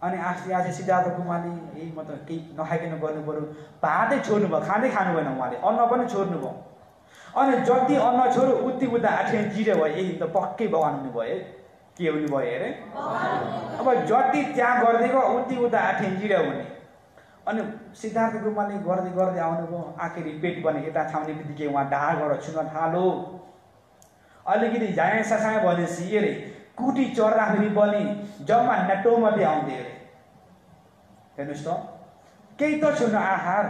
अनि आस्ते आस्ते सिद्धार्थ कुमारले म त केही नखाइकन गर्नु पर्यो, भातै छोड्नु भयो, खाँदै खानु भएन उहाँले, अन्न पनि छोड्नु भयो। अनि जति अन्न छोड्यो उति उता आठे जिरे भयो, यही त पक्कै भगवान हुनु भयो, के हुनु भयो अरे। अब जति त्याग गरिदिएको उति उता आठे जिरे हुने। अनि सिद्धार्थ कुमारले गर्दै गर्दै आउनुभयो, आखिरी पेट पनि यता छाउने बित्तिकै उहाँ ढाड गरेर छुन थालो। अलिकति झाया सासाया भनेपछि अरे कुटी चढ्दाखेरि पनि जम्मा नेटो मात्रै आउँथे अरे। हेर्नुहोस् त, केही त छुन आहार,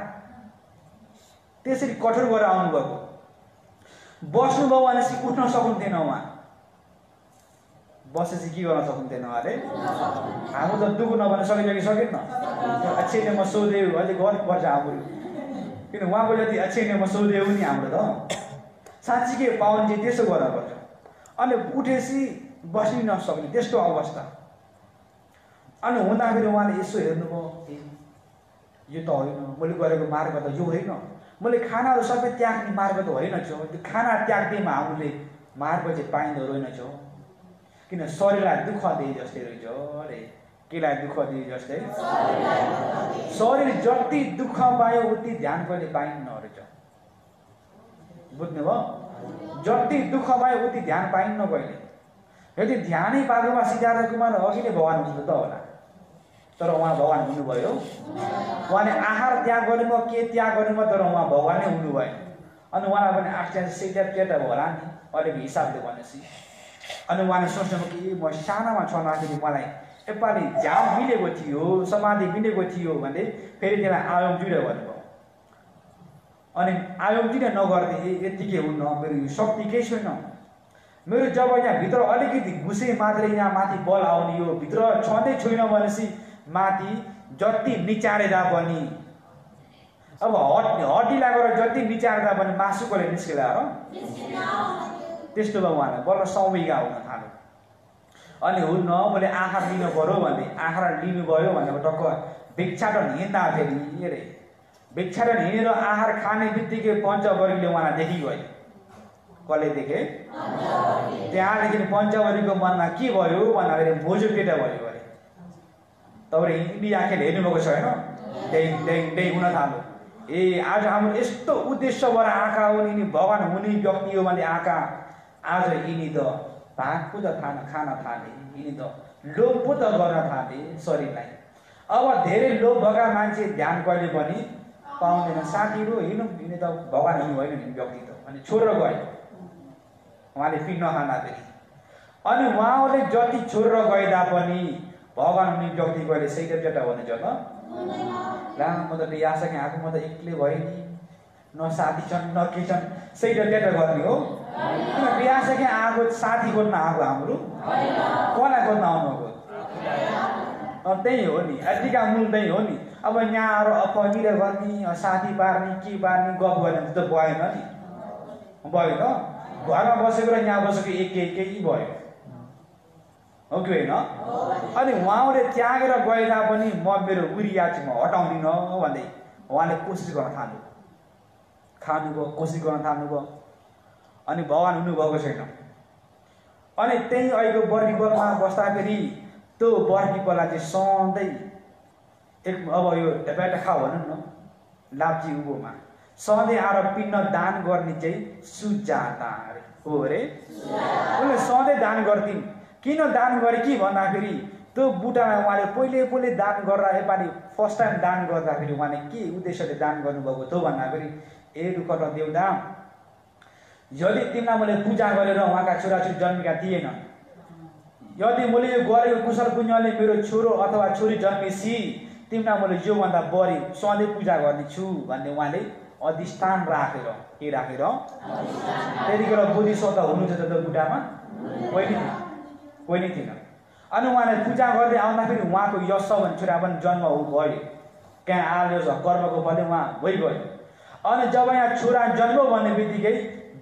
त्यसरी कठोर गरेर आउनुभएको। बस्नुभयो भनेपछि उठ्न सक्नुहुन्थेन उहाँ, बसेपछि के गर्न सक्नुहुन्थेन अरे। हाम्रो त दुःख नभने सकिन्छ कि सकेन, अच्छे म सोधेऊ अहिले गर्नुपर्छ हाम्रो, किन उहाँको जति अच्छे म सोधेऊ नि हाम्रो त साँच्चीकै पाउने चाहिँ त्यसो गर्नुपर्छ। अनि उठेपछि बस्नै नसक्ने त्यस्तो अवस्था। अनि हुँदाखेरि उहाँले यसो हेर्नुभयो, यो त होइन, मैले गरेको मार्ग त यो होइन, मैले खानाहरू सबै त्याग्ने मार्ग त होइन छ, त्यो खाना त्याग्दैमा हामीले मार्ग चाहिँ पाइँदो रहेनछ। किन शरीरलाई दुःख दिए जस्तै रहेछ अरे। केलाई दुःख दिए जस्तै, शरीर जति दुःख पायो उति ध्यान कहिले पाइन्न रहेछ। बुझ्नुभयो, जति दुःख पायो उति ध्यान पाइन्न कहिले। यदि ध्यानै पाएकोमा सिद्धार्थ कुमार अघि नै भगवान हुनु त होला, तर उहाँ भगवान हुनुभयो। उहाँले आहार त्याग गर्नुभयो, के त्याग गर्नुभयो, तर उहाँ भगवानै हुनुभयो। अनि उहाँलाई पनि आठ सेटा केटा होला नि अलिक हिसाबले भनेपछि। अनि उहाँले सोच्नुभयो कि म सानामा छँदाखेरि मलाई नेपाली झाम मिलेको थियो, समाधि मिलेको थियो भने फेरि त्यसलाई आयोग जुडे भन्नुभयो। अनि आयोग जुडे नगर्दै यतिकै हुन्न, मेरो यो शक्ति केही छैन, मेरो जब यहाँ भित्र अलिकति घुसे मात्रै यहाँ माथि बल आउने, यो भित्र छँदै छैन भनेपछि माथि जति निचारेदा पनि, अब हड्डी लागेर जति निचार्दा पनि मासु कसले निस्केला र त्यस्तो भयो। उहाँलाई बल्ल सौविगा हुन थाल्यो। अनि हुन्न मैले आहार लिनु पर्यो भने आहार लिनुभयो भने टक्क भिक्षाटन हिँड्दा फेरि अरे भिक्षाटन हिँडेर आहार खाने बित्तिकै पञ्चवर्गीले उहाँलाई देखिगयो। कसले देखे? त्यहाँदेखि पञ्चवर्गीको मनमा के भयो भन्दाखेरि बोजू केटा भयो अरे। तपाईँ हिँडी आँखाले हेर्नुभएको छैन, त्यही हुन थाल्यो। ए आज हाम्रो यस्तो उद्देश्यबाट आँखा हो नि, भगवान हुने व्यक्ति हो भने आँखा आज यिनी त भाग पो त खान थाले, यिनी त लोभ पो त गर्न थाले शरीरलाई। अब धेरै लोभ भएका मान्छे ध्यान कहिले पनि पाउँदैन। साथीहरू हिँड्नु, यिनी त भगवान हुनु होइन नि व्यक्ति त, अनि छोडेर गए उहाँले पिन नखाँदाखेरि। अनि उहाँले जति छोडेर गएदा पनि भगवान हुने व्यक्ति कहिले सही केटा भनेछ त ला, म त बिहा सकेँ आएको, म त एक्लै भएँ नि, न साथी छन् न के छन्, सही केटा गर्ने हो। किन बिहा सकेँ आएको साथी खोज्न आएको हाम्रो, कसलाई खोज्न आउनुभएको? त्यही हो नि, अहिलेका मूल त्यही हो नि। अब यहाँ आएर अफमिर गर्ने, साथी पार्ने, के पार्ने, गफ गर्ने त भएन नि, भयो त। घरमा बसेको र यहाँ बसेको एकै भयो, हो कि होइन? अनि उहाँले त्यागेर गएदा पनि म मेरो उरिया चाहिँ म हटाउँदिनँ भन्दै उहाँले कोसिस गर्न थाल्नु, खानुभयो, कोसिस गर्न थाल्नुभयो। अनि भगवान हुनुभएको छैन। अनि त्यही अहिलेको बर्फिपलमा बस्दाखेरि त्यो बर्फिपललाई चाहिँ सधैँ एक, अब यो ढेपेटा खा भनौँ न, लाप्ची उँभोमा सधैँ आएर पिण्ड दान गर्ने चाहिँ सुजाता अरे हो अरे। उसले सधैँ दान गर्थिन्। किन दान गरे कि भन्दाखेरि त्यो बुटामा उहाँले पहिले दान गरेर यसपालि फर्स्ट टाइम दान गर्दाखेरि उहाँले के उद्देश्यले दान गर्नुभएको थियो भन्दाखेरि ए रुख र देउता, यदि तिमीलाई मैले पूजा गरेर उहाँका छोराछोरी जन्मेका थिएन, यदि मैले यो गरेको कुशल पुण्यले मेरो छोरो अथवा छोरी जन्मेसी तिमीलाई मैले योभन्दा बढी सधैँ पूजा गर्ने छु भन्ने उहाँले अधिष्ठान राखेर के राखेर त्यतिखेर बोधिसत्व हुनुहुन्छ त बुढामा कोही नै थिएन। अनि उहाँले पूजा गर्दै आउँदाखेरि उहाँको यश भन्ने छोरा पनि जन्म भयो, कहाँ आयो कर्मको फलले उहाँ भइगयो। अनि जब यहाँ छोरा जन्म भन्ने बित्तिकै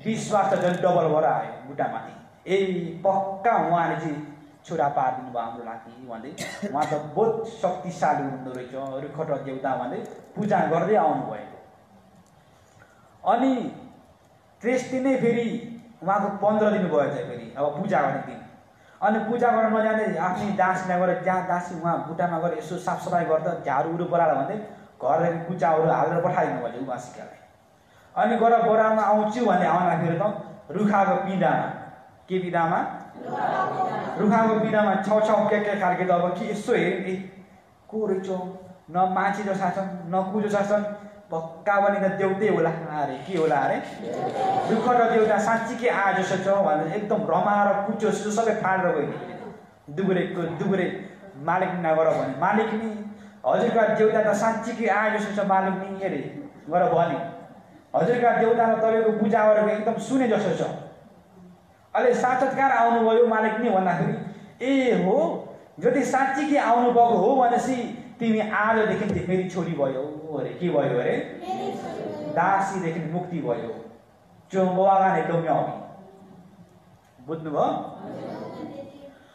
विश्वास त झन् डबल भएर आयो बुढामाथि। ए पक्का उहाँले चाहिँ छोरा पारिदिनु भयो हाम्रो लागि भन्दै उहाँ त बहुत शक्तिशाली हुँदो रहेछ रुखट देउता भन्दै पूजा गर्दै आउनुभयो। अनि त्यस दिनै फेरि उहाँको 15 दिन भयो चाहिँ फेरि अब पूजा गर्ने दिन। अनि पूजा गर्न नजाँदै आफ्नै दासीलाई गएर जहाँ दासी उहाँ बुट्टामा गएर यसो साफसफाइ गर्दा झाडुहरू बराल भन्दै घरदेखि कुचाहरू हालेर पठाइदिनु भयो उहाँसिकालाई। अनि गएर बरालमा आउँछु भन्ने आउँदाखेरि त रुखाको पिँडामा के पिँडामा रुखाको पिँडामा छाउ के खालके त अब के यसो हेरेँ को रहेछ, न मान्छे जस्ता छन् न कुजो जस्ता छन्, पक्का पनि त देउतै होला अरे के होला अरे रुख र देउता साँच्ची के आए जस्तो छ भनेर एकदम रमाएर कुचो सबै फालेर गयो। दुबुरे मालिकनी नगर भने मालिकनी हजुरका देउता त साँच्ची के आए जस्तो छ मालिकनी अरे गर भने हजुरका देउतालाई तपाईँको पूजा गरेको एकदम सुने जस्तो छ। अहिले साक्षात्कार आउनुभयो मालिकनी भन्दाखेरि ए हो यदि साँच्ची के आउनुभएको हो भनेपछि तिमी आजदेखि फेरि छोरी भयो अरे के भयो अरे दासीदेखि मुक्ति भयो चोम्बागाने लोम्यावी बुझ्नुभयो।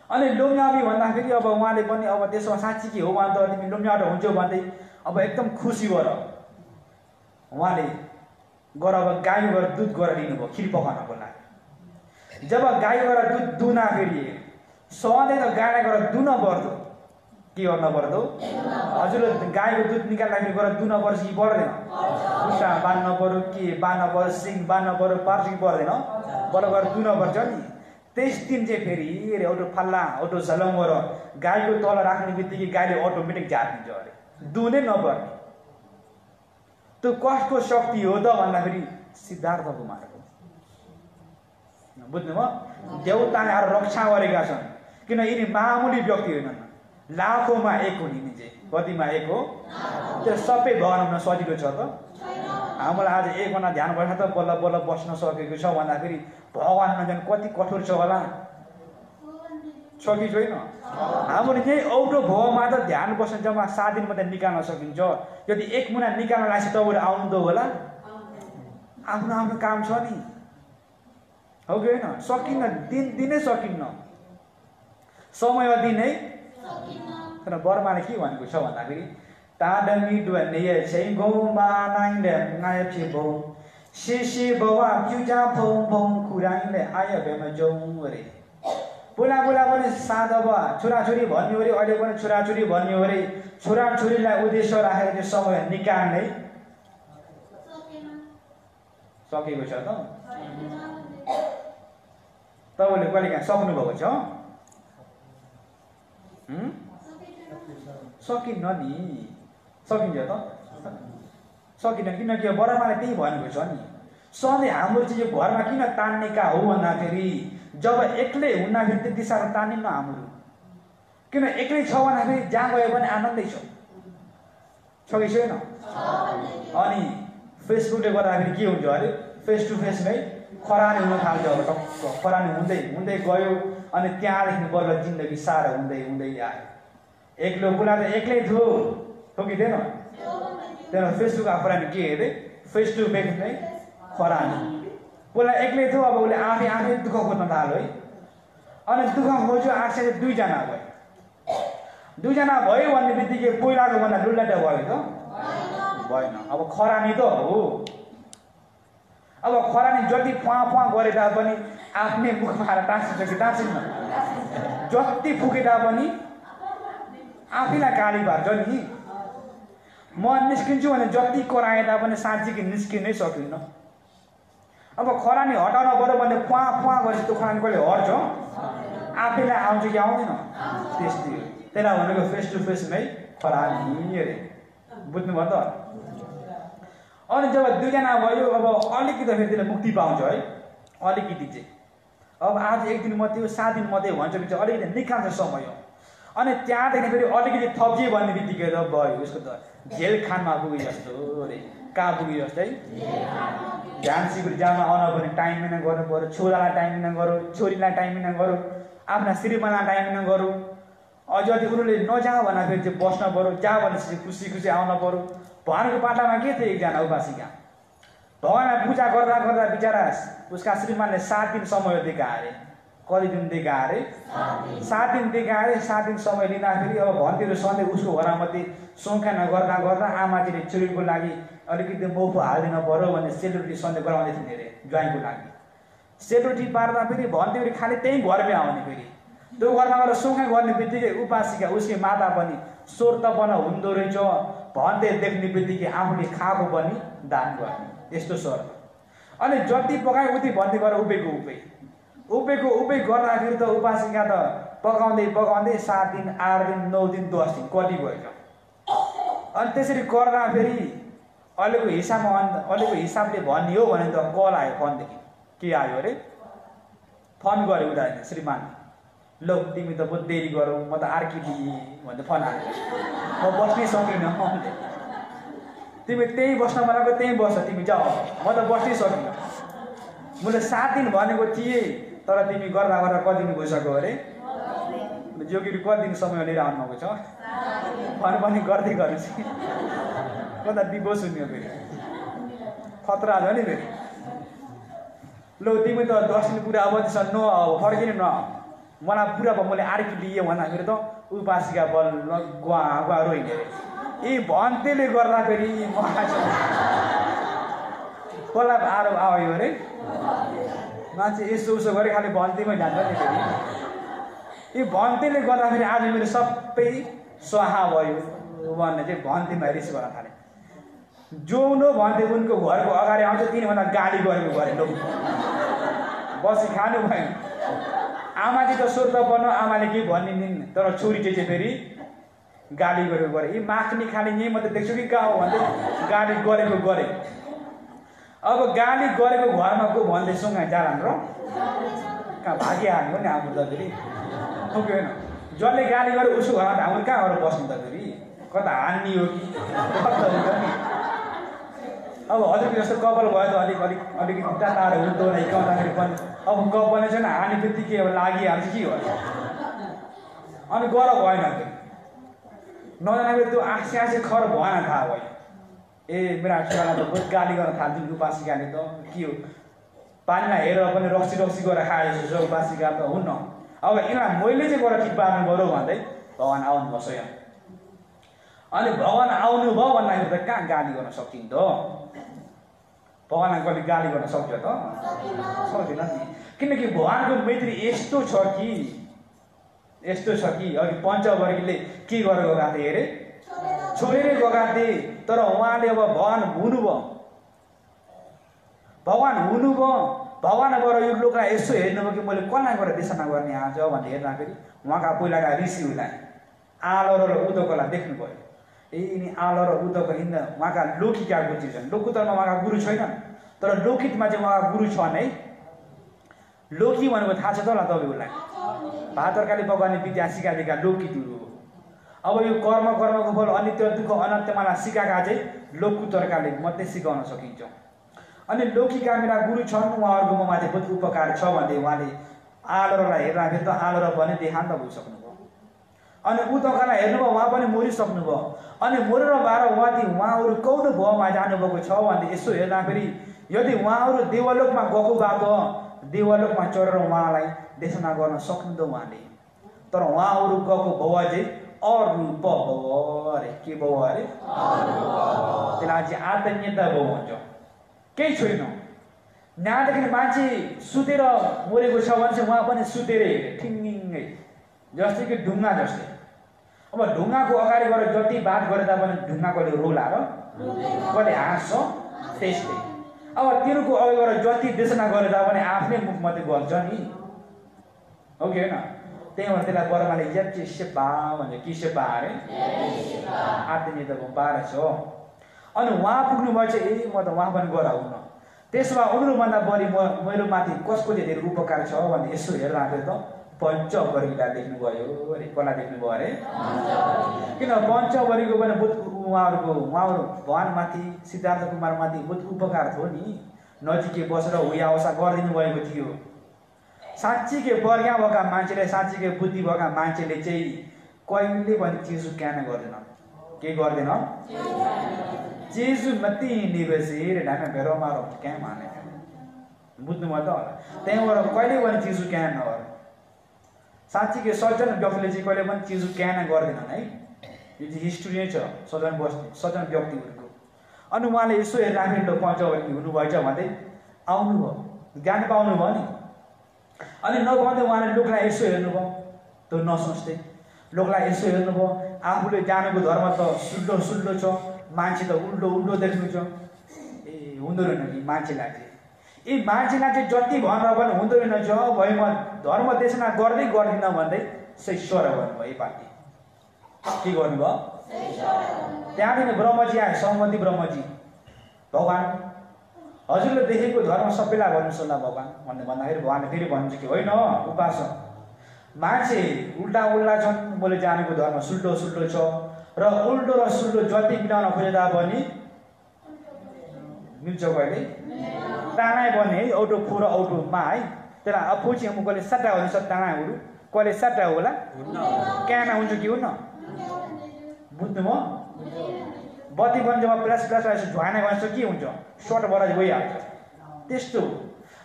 अनि लोम्यावी भन्दाखेरि अब उहाँले पनि अब त्यसमा साँच्ची के हो भने त तिमी लोम्याट हुन्छौ भन्दै अब एकदम खुसी भएर उहाँले गएर अब गाई गएर दुध गरेर लिनुभयो खिर पकाउनको लागि। जब गाई गएर दुध दुना फेरि सधैँ त गाईलाई गएर दुन पर्दो के गर्न पर्दो हजुरले गाईको दुध निकाल्दाखेरि गएर दुन पर्छ कि पर्दैन, खुट्टा बाँध्न पर्यो के बाँध्न पर्यो सिङ बाँध्न पर्यो पर्छ कि पर्दैन, बल्ल गएर दुन पर्छ नि। त्यस दिन चाहिँ फेरि अरे अटो फल्ला अटो झलङ्गो र गाईको तल राख्ने बित्तिकै गाईले अटोमेटिक झारिदिन्छ अरे दुनै नपर्ने। त्यो कसको शक्ति हो त भन्दाखेरि सिद्धार्थ कुमारको। बुझ्नुभयो, देउताले आएर रक्षा गरेका छन् किन यिनी मामुली व्यक्ति होइनन्, लाखौँमा एक हुन् यिनी चाहिँ। कतिमा एक हो त्यो सबै भगवान हुन सजिलो छ त। हामीलाई आज एक भना ध्यान भएछ त बल्ल बल्ल बस्न सकेको छ भन्दाखेरि भगवान नजाने कति कठोर छ होला छ कि छैन। हाम्रो यही औटो भवमा त ध्यान बस्न जम्मा 7 दिन मात्रै निकाल्न सकिन्छ। यदि 1 महिना निकाल्न लाग्छ तपाईँहरू आउनु त होला, आफ्नो आफ्नो काम छ नि हो कि होइन। सकिन्न दिनै सकिन्न, समय दिनै तर बर्माले के भनेको छ भन्दाखेरि ताडमी डुने चाहिँ गौमा नाइले नाय फिबो सिसी बवा जुजा फौं फौं खुराइले आयो बेमा जाउँ अरे। बोला पनि सादा बा छोराछोरी भन्यो अरे, अहिले पनि छोराछोरी भन्यो अरे। छोराछोरीलाई उद्देश्य राखेर त्यो समय निकाल्ने सकेको छ त। तपाईँले कहिले काहीँ सक्नुभएको छ? सकिन्न नि, सकिन्छ त सकिन्न किनकि बरामाले त्यही भनेको छ नि। सधैँ हाम्रो चाहिँ यो घरमा किन तान्ने का हो भन्दाखेरि जब एक्लै हुँदाखेरि त्यति साह्रो तानिन्न हाम्रो, किन एक्लै छ भन्दाखेरि जहाँ गयो भने आनन्दै छ कि छैन। अनि फेसबुकले गर्दाखेरि के हुन्छ अरे फेस टु फेस नै खरानी हुन थाल्छ। अब टक्क खरानी हुँदै गयो अनि त्यहाँदेखि बल्ल जिन्दगी साह्रो हुँदै आयो। एक्लो बुला त एक्लै थियो कि थिएन, त्यहाँ फेसबुक खरानी के अरे फेस टु फेस नै खरानी। उसलाई एक्लै थियो, अब उसले आफै दुःख खोज्न थाल्यो है। अनि दुःख खोज्यो आखिर 2 जना भयो। 2 जना भयो भन्ने बित्तिकै पहिलाको भन्दा लुल्लाटा भयो त भएन। अब खरानी त हो, अब खरानी जति फुवा गरे तापनि आफ्नै मुखमा आएर टाँसिन्छ कि टाँसिन्न, जति फुके तापनि आफैलाई गाली पार्छ नि। म निस्किन्छु भने जति कराए तापनि साँच्चीकै निस्किनै सकिन्न। अब खरानी हटाउन पर्यो भने फुवा गरेपछि त्यो खरानी कहिले हट्छ? आफैलाई आउँछ कि आउँदैन? त्यस्तै हो। त्यसलाई भनेको फेस टु फेस नै खरानी अरे। बुझ्नुभयो त। अनि जब 2 जना भयो अब अलिकति फेरि त्यसले मुक्ति पाउँछ है, अलिकति चाहिँ। अब आज 1 दिन मात्रै हो 7 दिन मात्रै भन्छ कि अलिकति निकाल्छ समय। अनि त्यहाँदेखि फेरि अलिकति थप्कियो भन्ने बित्तिकै त भयो उसको त झेल खानमा पुगे जस्तो रे कहाँ पुग्यो जस्तै ध्यान सिकुरी जान आउन पनि टाइम मिना गर्नु पर्यो छोरालाई टाइम मिना गरौँ छोरीलाई टाइम मिना गरौँ आफ्ना श्रीमानलाई टाइम मिना गरौँ अझ जति उनीहरूले नजाऊ भन्दा फेरि चाहिँ बस्न पऱ्यो जहाँ भनेपछि खुसी खुसी आउन पऱ्यो भगवानको पाटामा के थियो एकजना उपासिका भगवानलाई पूजा गर्दा गर्दा बिचरा उसका श्रीमानले 7 दिन समय दिएका अरे कति दिन दिएका अरे 7 दिन दिएका अरे 7 दिन समय लिँदाखेरि अब भन्तीहरू सधैँ उसको घरमाथि सोखाना गर्दा गर्दा आमाजीले छोरीको लागि अलिकति मोफो हालिदिनु पऱ्यो भने सेलरोटी सधैँ गराउँदै थिएन अरे ज्वाइँको लागि सेलरोटी पार्दा फेरि भन्तीहरू खालि त्यही घरमै आउने फेरि त्यो घरमा गएर सोखा गर्ने बित्तिकै उपासिका उसकी माता पनि स्वर्तपन हुँदो रहेछ भन्दै देख्ने बित्तिकै आफूले खाएको पनि दान गर्ने यस्तो स्वर अनि जति पकाए उति भन्दै गरेर उपेको उपेक गर्दाखेरि त उपासिका त पकाउँदै पकाउँदै 7 दिन 8 दिन 9 दिन 10 दिन कति भयो अनि त्यसरी गर्दा फेरि अहिलेको हिसाबले भन्ने हो भने त कल आयो फोनदेखि के आयो अरे फोन गर्यो उनीहरूले श्रीमानले ल तिमी त बहुत देरी गरौ म त आर्की दिएँ भन्दै फोन आयो म बस्नै सकिनँ तिमी त्यही बस्न बनाएको त्यही बस्छ तिमी जाऊ म त बस्नै सकिनँ मैले 7 दिन भनेको थिएँ तर तिमी गर्दा गर्दा कति दिन भइसक्यो अरे जोगिरी कति दिन समय लिएर आउनुभएको छ फोन पनि गर्दै गर्छु कता डिभोर्स हुने हो फेरि खतरा छ नि फेरि ल तिमी त 10 दिन पुरा अब त्यसमा न फर्किनु न मलाई पुरा भयो मैले आर्की लिएँ भन्दाखेरि त उपासिका बल गुवा रोइने अरे यी भन्तेले गर्दाखेरि कसलाई आरोप आयो अरे मान्छे यसो उसो गरे खालि भन्तीमै जान्छ नि फेरि यी भन्तीले गर्दाखेरि आज मेरो सबै स्वाहा भयो भन्ने चाहिँ भन्तीमा रिस गर्न थाले जो न भन्थे उनको घरको अगाडि आउँछ तिनीभन्दा गाली गरेको गरे लोक बसी खानु भयो आमा चाहिँ त स्वर्ग पर्नु आमाले के भनिदिन् तर छोरी चाहिँ फेरि गाली गरेको गरे यी माख्ने खाने यहीँ म त देख्छु कि कहाँ हो भन्दै गाली गरेको गरे अब गाली गरेको घरमा को भन्दैछौँ जालान र कहाँ भागिहाल्नु नि हाम्रो त फेरि होइन जसले गाली गरे उसको घरमा त हाम्रो कहाँ गएर बस्नु त फेरि कता हान्ने हो कि कता हुन्छ नि अब हजुरको जस्तो कपाल भयो त अलिकति टाढो हुँदो हिर्काउँदाखेरि पनि अब कपालले चाहिँ हाने बित्तिकै अब लागिहाल्छ के हो अनि गर भएन त्यो नजाँदाखेरि त्यो आँसी खर भएन थाहा भयो ए मेरो छोरालाई त बहुत गाली गर्न थाल्छ उपासिकाले त के हो पानीलाई हेरेर पनि रक्सी गरेर खाए जस्तो उपासिका त हुन्न अब यिनीहरूलाई मैले चाहिँ गएर ठिक पार्नु पऱ्यो भन्दै भगवान् आउनुभयो यहाँ अनि भगवान् आउनुभयो भन्दाखेरि त कहाँ गाली गर्न सकिन्छ त भगवान्लाई कहिले गाली गर्न सक्छ त सक्दैन नि किनकि भगवान्को मैत्री यस्तो छ कि अघि पञ्चवर्गीले के गरेर गएका थिए अरे छोडेरै गएका थिए तर उहाँले अब भगवान् हुनुभयो भगवान्बाट यो लोकलाई यसो हेर्नुभयो कि मैले कसलाई गएर देशमा गर्ने आज भनेर हेर्दाखेरि उहाँका पहिलाका ऋषिहरूलाई आलो र उदकलाई देख्नुभयो यिनी आलो र उदक हिँड्दा उहाँका लौकिका गुरु छन् लोकुतरमा उहाँका गुरु छैनन् तर लौकिकमा चाहिँ उहाँका गुरु छन् है लोकी भनेको थाहा छ त होला तपाईँहरूलाई भात तरकारी पकाउने विद्या सिकाएका लौकिक गुरु हो अब यो कर्मको फल अनित्य दुःख अनन्तमालाई सिकाएका चाहिँ लोकुतरकाले मात्रै सिकाउन सकिन्छ अनि लौकिका मेरा गुरु छन् उहाँहरूको ममा चाहिँ बहुत उपकार छ भन्दै उहाँले आलोरलाई हेर्दाखेरि त आलोर पनि देहान्त भइसक्नुभयो अनि उदकलाई हेर्नुभयो उहाँ पनि मरिसक्नुभयो अनि मरेर बाह्र उहाँहरू कौन भवमा जानुभएको छ भन्दै यसो हेर्दाखेरि यदि उहाँहरू देवलोकमा गएको बाटो देवलोकमा चढेर उहाँलाई देशना गर्न सक्नुहुँदो उहाँले तर उहाँहरू गएको भव चाहिँ अरूप भव अरे के भव अरे त्यसलाई चाहिँ आत्मीयता भव भन्छ केही छैन यहाँदेखि मान्छे सुतेर मरेको छ भने चाहिँ उहाँ पनि सुतेरै ठिङ्गै जस्तै कि ढुङ्गा जस्तै अब ढुङ्गाको अगाडि गएर जति बात गरे तापनि ढुङ्गाकोले रोला र कसले हाँस्छ त्यस्तै अब तिनीहरूको अगाडि गएर जति देशना गरे तापनि आफ्नै मुख मात्रै गर्छ नि हो कि होइन त्यही भएर त्यसलाई बर्माले यज्ञ सेपा भन्छ कि सेपा अरे आत्मीयताको बाह्र छ अनि उहाँ पुग्नुभयो चाहिँ म त उहाँ पनि गएर हुन त्यसो भए उनीहरूभन्दा बढी मेरो माथि कसको धेरै उपकार छ भने यसो हेर्दाखेरि त पञ्चवर्गीलाई देख्नुभयो अरे कसलाई देख्नुभयो अरे किन पञ्चवर्गीको पनि बहुत उहाँहरू भगवानमाथि सिद्धार्थ कुमारमाथि बहुत उपकार थियो नि नजिकै बसेर हुयावसा गरिदिनु भएको थियो साँच्चीकै प्रज्ञा भएका मान्छेले साँच्चीकै बुद्धि भएका मान्छेले चाहिँ कहिले पनि चिजु क्यान गर्दैन के गर्दैन चिजु मती निवेशेर ढाका भेरोमा क्या माने बुझ्नुभयो त होला त्यहाँबाट कहिले पनि चिजु क्यान नगर साँच्चीकै सज्जन व्यक्तिले चाहिँ कहिले पनि चिजु क्यान गर्दैनन् है यो चाहिँ हिस्ट्री नै छ सज्जन व्यक्तिहरूको अनि उहाँले यसो हेर्दाखेरि पञ्चवर्गी हुनुभएछ भन्दै आउनुभयो ज्ञान पाउनुभयो नि अनि नभन्दै उहाँले लोकलाई यसो हेर्नुभयो त्यो नसोच्दै लोकलाई यसो हेर्नुभयो आफूले जानेको धर्म त सुल्लो छ मान्छे त उल्टो देख्नु छ ए हुँदो रहेन कि मान्छेलाई चाहिँ मान्छेलाई चाहिँ जति भनेर पनि हुँदो रहेन छ भए म धर्म देशना गर्दै गर्दिनँ भन्दै सही स्वर भन्नुभयो पार्टी के गर्नुभयो त्यहाँदेखि ब्रह्मजी आए सहमति ब्रह्मजी भगवान् हजुरले देखेको धर्म सबैलाई गर्नुहोस् होला भगवान् भन्दाखेरि भगवान्ले फेरि भन्नुहुन्छ कि होइन उपासक मान्छे उल्टा छन् मैले जानेको धर्म सुल्टो छ र उल्टो र सुल्टो जति मिलाउन खोज्दा पनि मिल्छ कहिले टाढा बने है औटो फुर औटोमा है त्यसलाई अफुची कहिले सट्टा हो नि टाढाहरू कहिले सट्टा होला क्याना हुन्छ कि हुन्न बुझ्नुभयो बत्ती बन्जमा प्लस झुवाना गर्छ के हुन्छ सर्टबाट गइहाल्छ त्यस्तो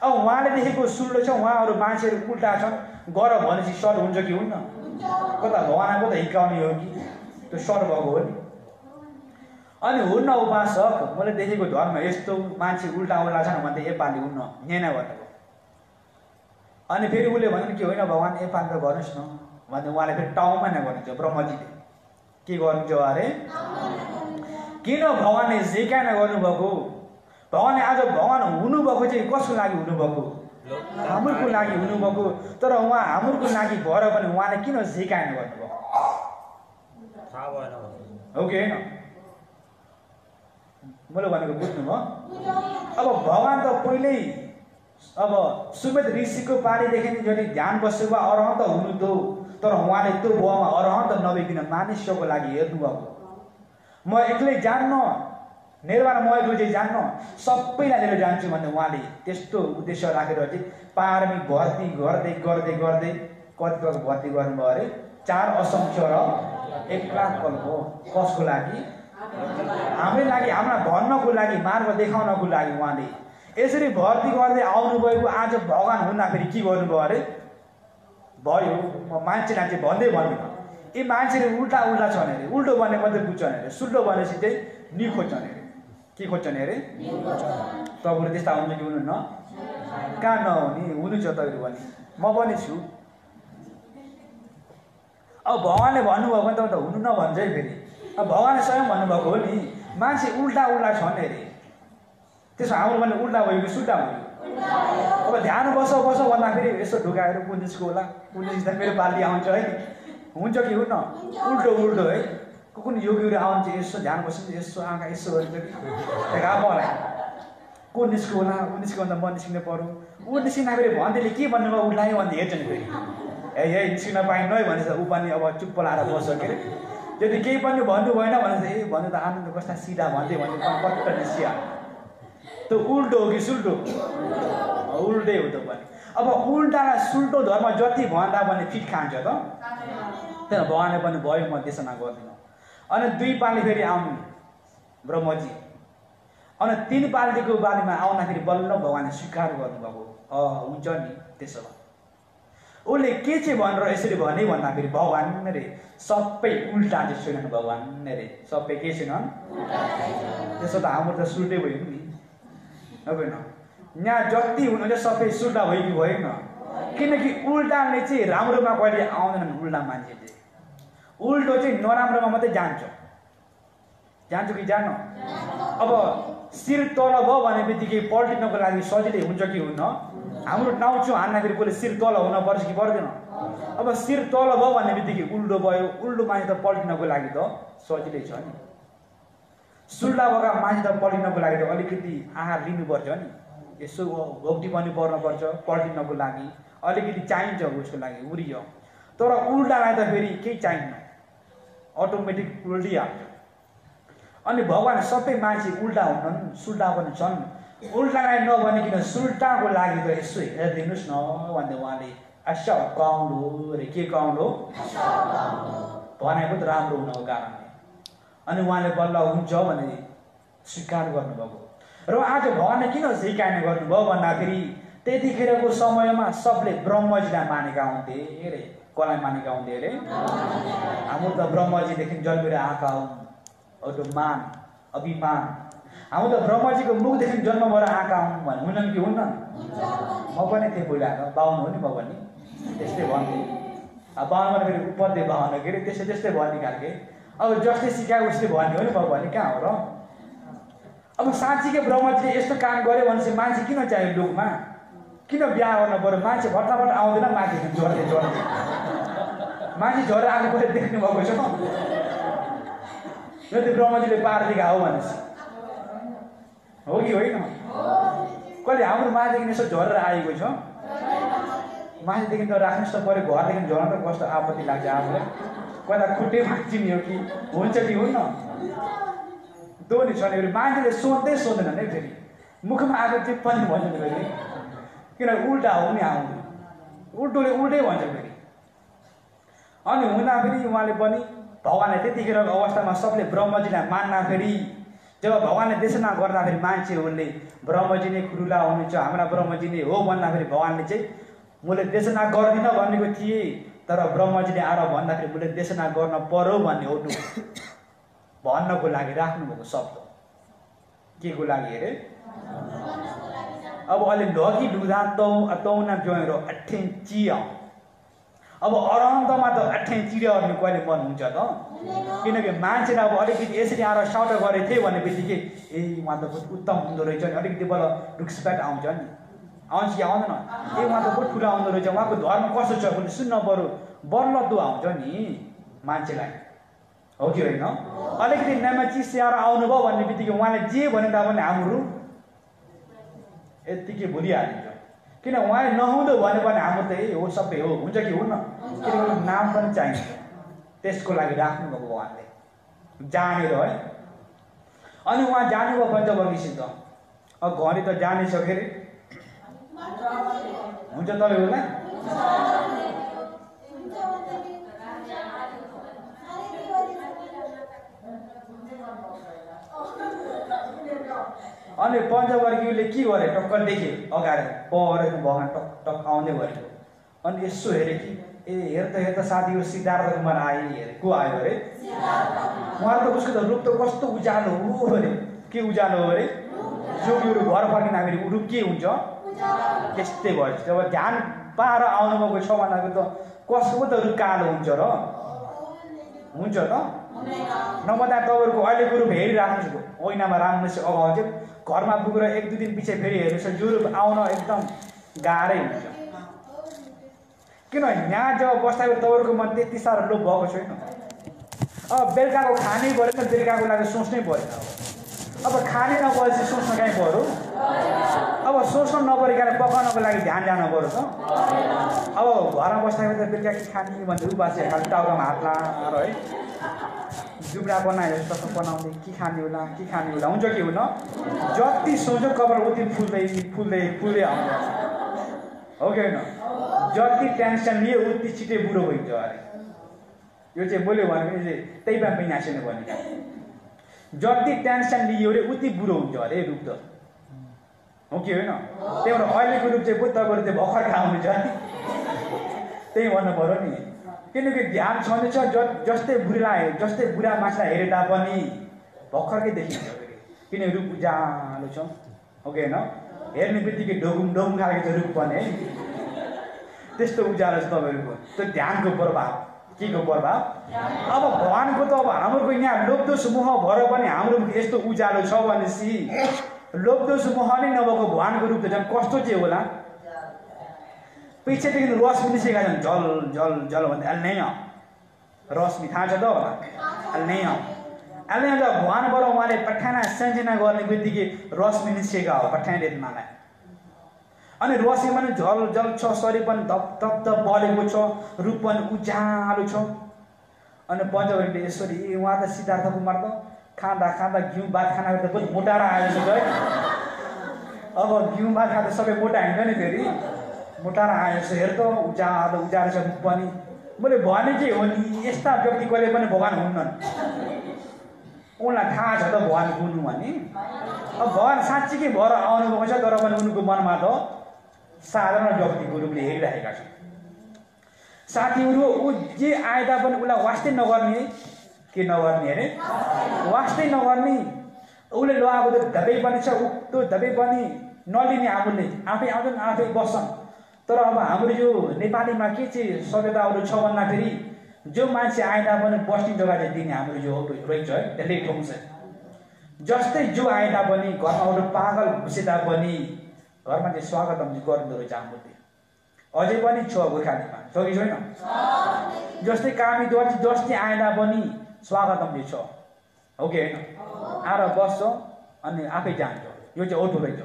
अब उहाँले देखेको सुल्लो छ उहाँहरू मान्छेहरू उल्टा छन् गर भनेपछि सर्ट हुन्छ कि हुन्न कता भगवानको त हिकाउने हो कि त्यो सर्ट भएको हो नि अनि हुन्न उपासक मैले देखेको धर्म यस्तो मान्छे उल्टा छन् भन्दै यसपालि हुन्न नेना भन्नुभयो अनि फेरि उसले भन्यो कि होइन भगवान् यसपालि त गर्नुहोस् न भन्दै उहाँले फेरि टाउमा नगर्नुहुन्छ ब्रह्मजीले के गर्नुहुन्छ अरे किन भगवान्ले जेका नगर्नुभएको भगवान्ले आज भगवान् हुनुभएको चाहिँ कसको लागि हुनुभएको हाम्रोको लागि हुनुभएको तर उहाँ हाम्रोको लागि भएर पनि उहाँले किन जेका नगर्नुभएको हो कि होइन मैले भनेको बुझ्नुभयो अब भगवान् त पहिल्यै अब सुमेध ऋषिको पालिदेखि जति ध्यान बसेको अरहन्त हुनु दो तर उहाँले त्यो बुवामा अरहन्त नभइकन मानिसको लागि हेर्नुभएको म एक्लै जान्न निर्वाण मयको चाहिँ जान्न सबैलाई लिएर जान्छु भन्ने उहाँले त्यस्तो उद्देश्य राखेर चाहिँ पारमिक भर्ती गर्दै गर्दै गर्दै कतिको भर्ती गर्नुभयो अरे 4 असंख्य र 1 लाख कल्प कसको लागि हाम्रै लागि हाम्रा भन्नको लागि मार्ग देखाउनको लागि उहाँले यसरी भर्ती गर्दै आउनुभएको आज भगवान् हुँदाखेरि के गर्नुभयो अरे भयो म मान्छेलाई चाहिँ भन्दै भन्दिनँ यी मान्छेले उल्टा छन् अरे उल्टो भन्ने मात्रै बुझ्छन् अरे सुल्टो भनेपछि चाहिँ नि खोज्छन् अरे के खोज्छन् अरे तपाईँहरू त्यस्ता हुनु कि हुनुहुन्न कहाँ नहुने हुनु छ तपाईँहरू भने म पनि छु अब भगवान्ले भन्नुभयो भने त हुनु नभन्छ है फेरि अब भगवान्ले स्वयं भन्नुभएको हो नि मान्छे उल्टा छन् अरे त्यसो हाम्रो भने उल्टा भयो कि सुल्टा भयो अब ध्यान बस भन्दाखेरि यसो ढुकाएर पुलिसको होला पुलिस त मेरो पालि आउँछ है हुन्छ कि हुन्न उल्टो है कुन योगीहरू आउँछ यसो ध्यान बस्छ यसो आँखा यसो गरिन्छ कि मलाई को निस्को होला ऊ निस्क्यो भन्दा म निस्किनु पऱ्यो ऊ निस्किँदाखेरि भन्दैले के भन्नुभयो उल्टायो भन्दै हेर्छ नि फेरि ए निस्किन पाइन्न है भनेर ऊ पनि अब चुप्प लाएर बस्छ के अरे यदि केही पनि भन्नु भएन भने चाहिँ ए भन्नु त आनन्द कस्ता सिधा भन्दै भन्ने कत्त निस्किहाल्छ त्यो उल्टो हो कि सुल्टो उल्टै हो त पनि अब उल्टालाई सुल्टो धर्म जति भन्दा पनि फिट खान्छ त त्यहाँ भगवान्ले पनि भयो म देशना गर्दिनँ अनि 2 पाली फेरि आउनु ब्रह्मजी अनि 3 पालीको बालीमा आउँदाखेरि बल्ल भगवान्ले स्वीकार गर्नुभएको हुन्छ नि त्यसो भए उसले के चाहिँ भनेर यसरी भने भन्दाखेरि भगवान् रे सबै उल्टा चाहिँ छैनन् भगवान् रे सबै के छैनन् त्यसो त हाम्रो त सुल्टै भयो नि होइन यहाँ जति हुनुहुन्छ सबै सुल्टा भयो कि भएन किनकि उल्टाले चाहिँ राम्रोमा कहिले आउँदैनन् उल्टा मान्छे चाहिँ उल्टो चाहिँ नराम्रोमा मात्रै जान्छ कि जान्न अब शिर तल भयो भने बित्तिकै पल्टिनको लागि सजिलै हुन्छ कि हुन्न हाम्रो नाउँछु हान्दाखेरि कसले शिर तल हुन पर्छ कि पर्दैन अब शिर तल भयो भने बित्तिकै उल्टो भयो उल्टो मान्छे त पल्टिनको लागि त सजिलै छ नि सुल्टा भएका मान्छे त पल्टिनको लागि त अलिकति आहार लिनुपर्छ नि यसो घोप्टी पनि पर्नुपर्छ पल्टिनको लागि अलिकति चाहिन्छ उसको लागि उरियो तर उल्टालाई त फेरि केही चाहिन्न अटोमेटिक उल्टिहाल्छ अनि भगवान् सबै मान्छे उल्टा हुन्छन् सुल्टा पनि छन् उल्टालाई नभनिकन सुल्टाको लागि त यसो हेरिदिनुहोस् न भन्दै उहाँले आशा काउलो रे के काउलो भनेको त राम्रो हुनको कारणले अनि उहाँले बल्ल हुन्छ भने स्वीकार गर्नुभएको र आज भगवान्ले किन सिकाउने गर्नुभयो भन्दाखेरि त्यतिखेरको समयमा सबले ब्रह्मजीलाई मानेका हुन्थे अरे कसलाई मानेका हुन्थे अरे हाम्रो त ब्रह्मजीदेखि जन्मेर आएका हुन् मान अभिमान हाम्रो त ब्रह्मजीको मुखदेखि जन्म भएर आएका हुन् भने हुनन् कि हुन्न म पनि थिएँ पहिला बाहुन हो नि म पनि त्यस्तै भन्थेँ बाहुन भने फेरि उपद्य बाहुन के अरे त्यस्तै भन्ने खालके अब जसले सिकायो उसले भन्ने हो नि म भने कहाँ हो र अब साँच्चीकै ब्रह्मजीले यस्तो काम गर्यो भनेपछि मान्छे किन चाहियो लोकमा किन बिहा गर्नु पर्यो मान्छे भट्टाभट आउँदैन माथि झर्दै मान्छे झरेर आएको पऱ्यो देख्नु भएको छ यो त्यो ब्रह्मजीले पारिदिएका हो भनेपछि हो कि होइन कहिले हाम्रो माथिदेखि यसो झरेर आएको छ माथिदेखि त राख्नुहोस् त पऱ्यो घरदेखि झर्न त कस्तो आपत्ति लाग्छ आफूलाई कता खुट्टै भाँचिने हो कि हुन्छ कि हुन्न त्यो नि छ नि फेरि मान्छेले सोध्दैन नि फेरि मुखमा आएको चाहिँ पनि भन्छ नि फेरि किन उल्टा हो नि आउँदैन उल्टोले उल्टै भन्छ फेरि अनि हुँदा फेरि उहाँले पनि भगवान्ले त्यतिखेरको अवस्थामा सबले ब्रह्मजीलाई मान्दाखेरि जब भगवान्ले देशना गर्दाखेरि मान्छेहरूले ब्रह्मजी नै खुरुला हुनुहुन्छ हाम्रा ब्रह्मजी नै हो भन्दाखेरि भगवान्ले चाहिँ मैले देशना गर्दिनँ भनेको थिएँ तर ब्रह्मजीले आएर भन्दाखेरि मैले देशना गर्न पर्यो भन्ने हो भन्नको लागि राख्नुभएको शब्द के को लागि अरे अब अहिले लगी डुधा तौना जोरो अठें चिया अब अरन्तमा त अठें चिया गर्ने कहिले मन हुन्छ त किनकि मान्छेले अब अलिकति यसरी आएर साउट गरेको थिए भने बित्तिकै ए उहाँ त बहुत उत्तम हुँदो रहेछ नि अलिकति बल रुक्सप्याट आउँछ नि आउँछ कि आउँदैन ए उहाँ त बहुत ठुलो आउँदो रहेछ उहाँको धर्म कस्तो छ भने सुन्न बरु बर्लदो आउँछ नि मान्छेलाई हो कि होइन अलिकति नयाँ स्याहार आउनुभयो भन्ने बित्तिकै उहाँले जे भने तापनि हाम्रो यत्तिकै भुलिहालिन्छ किन उहाँले नहुँदो भन्यो भने हाम्रो त यही हो सबै हो हुन्छ कि हुन्न किनकि नाम पनि चाहिन्छ त्यसको लागि राख्नुभएको उहाँले जानेर है अनि उहाँ जानुभयो पञ्चवर्गीसित अब घरि त जानिसक्यो अरे हुन्छ तपाईँहरूलाई अनि पञ्चवर्गीयले के गरे टक्क देखे अगाडि परेको भगवान् टक टक आउँदै गरेको अनि यसो हेरे कि ए हेर्दा साथीहरू सिद्धार्थ कुमार आए हेरे को आयो अरे उहाँ त उसको त रूप त कस्तो उज्यालो हो अरे के उज्यालो हो अरे जोगीहरू घर फर्किँदाखेरि रूप के हुन्छ त्यस्तै भयो जब ध्यान पाएर आउनुभएको छ भन्दाखेरि त कसको त रूप कालो हुन्छ र हुन्छ त नभन्दा तपाईँहरूको अहिलेको रूप हेरिराख्नुहोस् ऐनामा राम्रोसँग अगाउँछ घरमा पुगेर एक दुई दिन पछि फेरि हेर्नुहोस् जो रूप आउन एकदम गाह्रै हुन्छ किन यहाँ जब बस्दाखेरि तपाईँहरूको मन त्यति साह्रो लोभ भएको छैन अब बेलुकाको खानै पऱ्यो नि बेलुकाको लागि सोच्नै परेन अब खानै नपरेपछि सोच्न कहीँ पऱ्यो अब सोच्नु नपरिकन पकाउनको लागि ध्यान जानु पऱ्यो त अब घरमा बस्दाखेरि त बेलुका के खाने भन्दै उपासे खालि टाउकामा हात लाएर है जुब्रा बनायो जस्तो बनाउँदै के खाने होला हुन्छ कि हुन जति सोच्यो कपाल उति फुल्दै आउँछ हो कि होइन जति टेन्सन लिए उति छिटै बुढो भइन्छ अरे यो चाहिँ मैले भनेको चाहिँ त्यही पनि नासिनु भने जति टेन्सन लियो अरे उति बुढो हुन्छ अरे रूप त हो कि होइन त्यही भएर अहिलेको रूप चाहिँ तपाईँहरू चाहिँ भर्खर आउनु छ त्यही भन्नु पऱ्यो नि किनकि ध्यान छँदैछ जस्तै बुढा मान्छेलाई हेरे तापनि भर्खरकै देखिन्छ किन रूप उज्यालो छ हो कि होइन हेर्ने बित्तिकै ढोकुम खालको छ रूप पनि है त्यस्तो उज्यालो छ तपाईँहरूको त्यो ध्यानको प्रभाव के को प्रभाव अब भगवानको त अब हाम्रो यहाँ लोभदोष मोह भएर पनि हाम्रो यस्तो उज्यालो छ भनेपछि लोभदोष मोह नै नभएको भगवानको रूप त झन् कस्तो चाहिँ होला पछिदेखि रश्मि निस्केका छन् झल झल झल भन्दै अहिले नै रश्मि थाहा छ त होला अहिले नै त भगवानबाट उहाँले पठाना सञ्जना गर्ने बित्तिकै रश्मि निस्केका हो पठाना रेतमालाई अनि रसी पनि झल जल छ, शरीर पनि धप धप धप बलेको छ, रूप पनि उज्यालो छ। अनि पञ्चवटीले यसरी उहाँ त सिद्धार्थ कुमार त खाँदा खाँदा घिउ भात खाना त बहुत मोटाएर आएछ है। अब घिउ भात खाँदा सबै मोटा हिँड्छ नि, फेरि मोटाएर आएछ, हेर त उज्यालो उज्यालो छ रूप पनि। मैले भने के हो नि, यस्ता व्यक्ति कहिले पनि भगवान हुन्नन्। उनलाई थाहा छ त भगवान हुनु भन्ने। अब भगवान साँच्चीकै भएर आउनुभएको छ, तर पनि उनको मनमा त साधारण व्यक्तिको रूपले हेरिरहेका छन्। साथीहरू, ऊ जे आए तापनि उसलाई वास्तै नगर्ने, के नगर्ने अरे वास्तै नगर्ने। उसले लगाएको त धबै पनि छ, उक्त धबै पनि नलिने। हामीले आफै आउँछन् आफै बस्छन्। तर अब हाम्रो यो नेपालीमा के चाहिँ सभ्यताहरू छ भन्दाखेरि जो मान्छे आए तापनि बस्ने जग्गा चाहिँ दिने हाम्रो यो रहेछ है, त्यसले ठाउँ छ। जस्तै जो आए तापनि घरमा अरू पागल घुसे तापनि घरमा चाहिँ स्वागत गर्दो रहेछ हामीले। अझै पनि छ गोर्खालीमा, छ कि छैन? जस्तै कामी दर्जी जस्तै आए तापनि स्वागत छ, हो कि होइन? आएर बस्छ अनि आफै जान्छ। यो चाहिँ औठो रहेछ।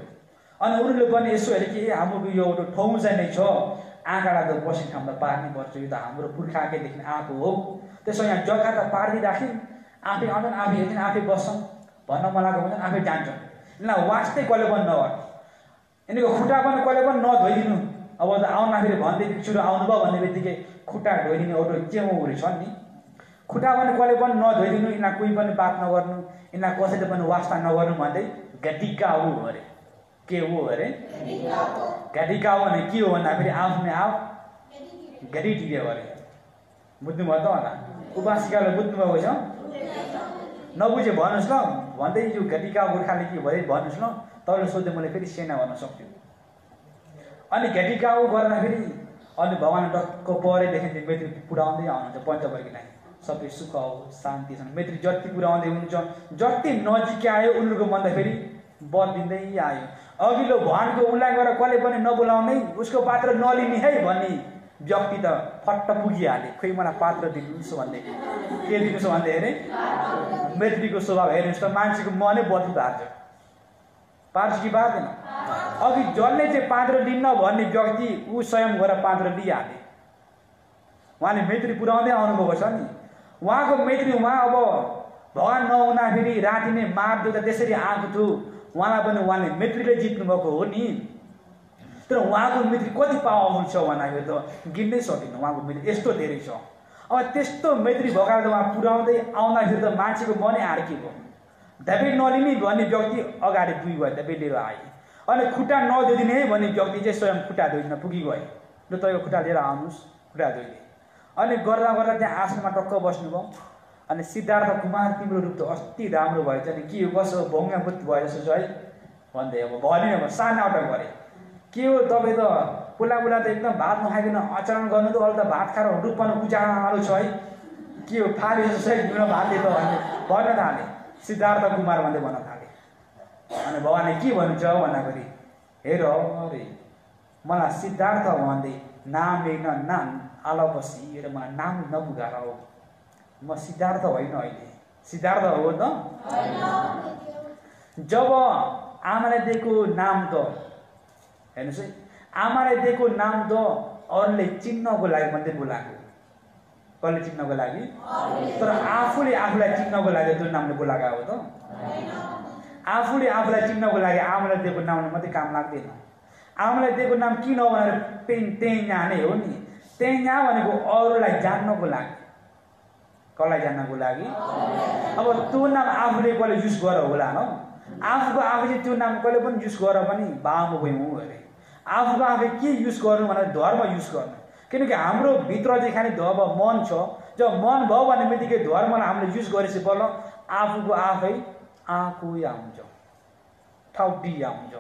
अनि उनीहरूले पनि यसो हेरे कि हाम्रो यो एउटा ठाउँ चाहिँ नै छ, आँखालाई त बस्ने ठाउँ त पार्नै पर्छ, यो त हाम्रो पुर्खाकैदेखि आएको हो। त्यसो यहाँ जग्गा त पारिदिराख्यौँ, आफै आउँछन् आफै हेर्छन् आफै बस्छन्, भन्न मन लागेको हुन्छन् आफै जान्छन्। यिनीलाई वास्तै कहिले पनि नगर्नु, यिनीको खुट्टा पनि कहिले पनि नधोइदिनु। अब त आउँदाखेरि भन्दै बिचुरो आउनुभयो भन्ने बित्तिकै खुट्टा धोइदिने एउटा चेउहरू छन् नि, खुट्टा पनि कहिले पनि नधोइदिनु, यिनीलाई कोही पनि बात नगर्नु, यिनीलाई कसैले पनि वास्ता नगर्नु भन्दै घटिका हो अरे। के हो अरे? घटिका हो भने के हो भन्दाखेरि आफ्नै आफ घटिटियो अरे। बुझ्नुभयो त होला? उपासिकाले बुझ्नुभएको छ? नबुझे भन्नुहोस् ल, भन्दै यो घटिका गोर्खाले के भयो भन्नुहोस् ल। तपाईँले सोध्दै मैले फेरि सेना भन्न सक्छु। अनि घटिकाउ गर्दाखेरि अनि भगवान डक्क परेदेखि चाहिँ मैत्री पुऱ्याउँदै आउनुहुन्छ पञ्चवर्गीलाई। सबै सुख हो, शान्ति छन्। मैत्री जति पुऱ्याउँदै हुनुहुन्छ, जति नजिक आयो उनीहरूको मन त फेरि बद्लिँदै आयो। अघिल्लो भगवानको उसलाई गएर कहिले पनि नबोलाउने, उसको पात्र नलिने है भन्ने व्यक्ति त फट्ट पुगिहाले। खोइ मलाई पात्र दिनुहोस् भन्दै, के दिनुहोस् भन्दै हेरे मैत्रीको स्वभाव हेर्नुहोस् त, मान्छेको मनै बदली पार्छ। पार्छ कि पार्दैन? अघि जसले चाहिँ पात्र लिन्न भन्ने व्यक्ति ऊ स्वयं गएर पात्र लिइहाले। उहाँले मैत्री पुऱ्याउँदै आउनुभएको छ नि। उहाँको मैत्री, उहाँ अब भगवान नहुँदाखेरि राति नै मार्दै त्यसरी आएको थियो, उहाँलाई पनि उहाँले मैत्रीले जित्नुभएको हो नि। तर उहाँको मैत्री कति पावरफुल छ भन्दाखेरि त गिन्नै सकिन्न। उहाँको मैत्री यस्तो धेरै छ। अब त्यस्तो मैत्री भएकाले त उहाँ पुऱ्याउँदै आउँदाखेरि त मान्छेको मनै आर्किएको। धबै नलिने भन्ने व्यक्ति अगाडि पुगिगयो, धबै लिएर आए। अनि खुट्टा नधोइदिने है भन्ने व्यक्ति चाहिँ स्वयं खुट्टा धोइदिन पुगिगयो। ल तपाईँको खुट्टा लिएर आउनुहोस्, खुट्टा धोइदिए। अनि गर्दा गर्दा त्यहाँ आसनमा टक्क बस्नुभयो। अनि सिद्धार्थ कुमार, तिम्रो रूप त अस्ति राम्रो भएछ नि, के हो कसो भङ्गाभूत भयो जस्तो छ है भन्दै। अब भनिन, अब सानावटा गरेँ, के हो तपाईँ त पुला पुला त एकदम भात नखाइकन आचरण गर्नु त, अहिले त भात खाएर रूप पनि उज्यालो छ है, के हो फाले जस्तो है जुन भातले त भन्ने भन्न थाले। सिद्धार्थ कुमार भन्दै भन्न थाले। अनि भगवानले के भन्नुहुन्छ भन्दाखेरि, हेर अरे मलाई सिद्धार्थ भन्दै नाम लेख्न नाम आलापसी हेर मलाई नाम नपुगार हो, म सिद्धार्थ होइन अहिले। सिद्धार्थ हो त? जब आमाले दिएको नाम त हेर्नुहोस् है, आमाले दिएको नाम त अरूले चिन्नको लागि मात्रै बोलाएको। कसले चिन्नको लागि? तर आफूले आफूलाई चिन्नको लागि त्यो नामले बोलाएको हो त? आफूले आफूलाई चिन्नको लागि आमाले दिएको नामले मात्रै काम लाग्दैन। आमाले दिएको नाम किन हो भनेर तेन्या नै हो नि। तेन्या भनेको अरूलाई जान्नको लागि। कसलाई जान्नको लागि? अब त्यो नाम आफूले कहिले युज गर होला न, आफूको आफै चाहिँ त्यो नाम कहिले पनि युज गर पनि बाबु भयौँ अरे। आफूको आफै के युज गर्नु भनेर धर्म युज गर्नु। किनकि हाम्रो भित्र चाहिँ खालि अब मन छ, जब मन भयो भने बित्तिकै धर्मलाई हामीले युज गरेपछि बल्ल आफूको आफै आँखु आउँछ, ठाउटिया हुन्छ।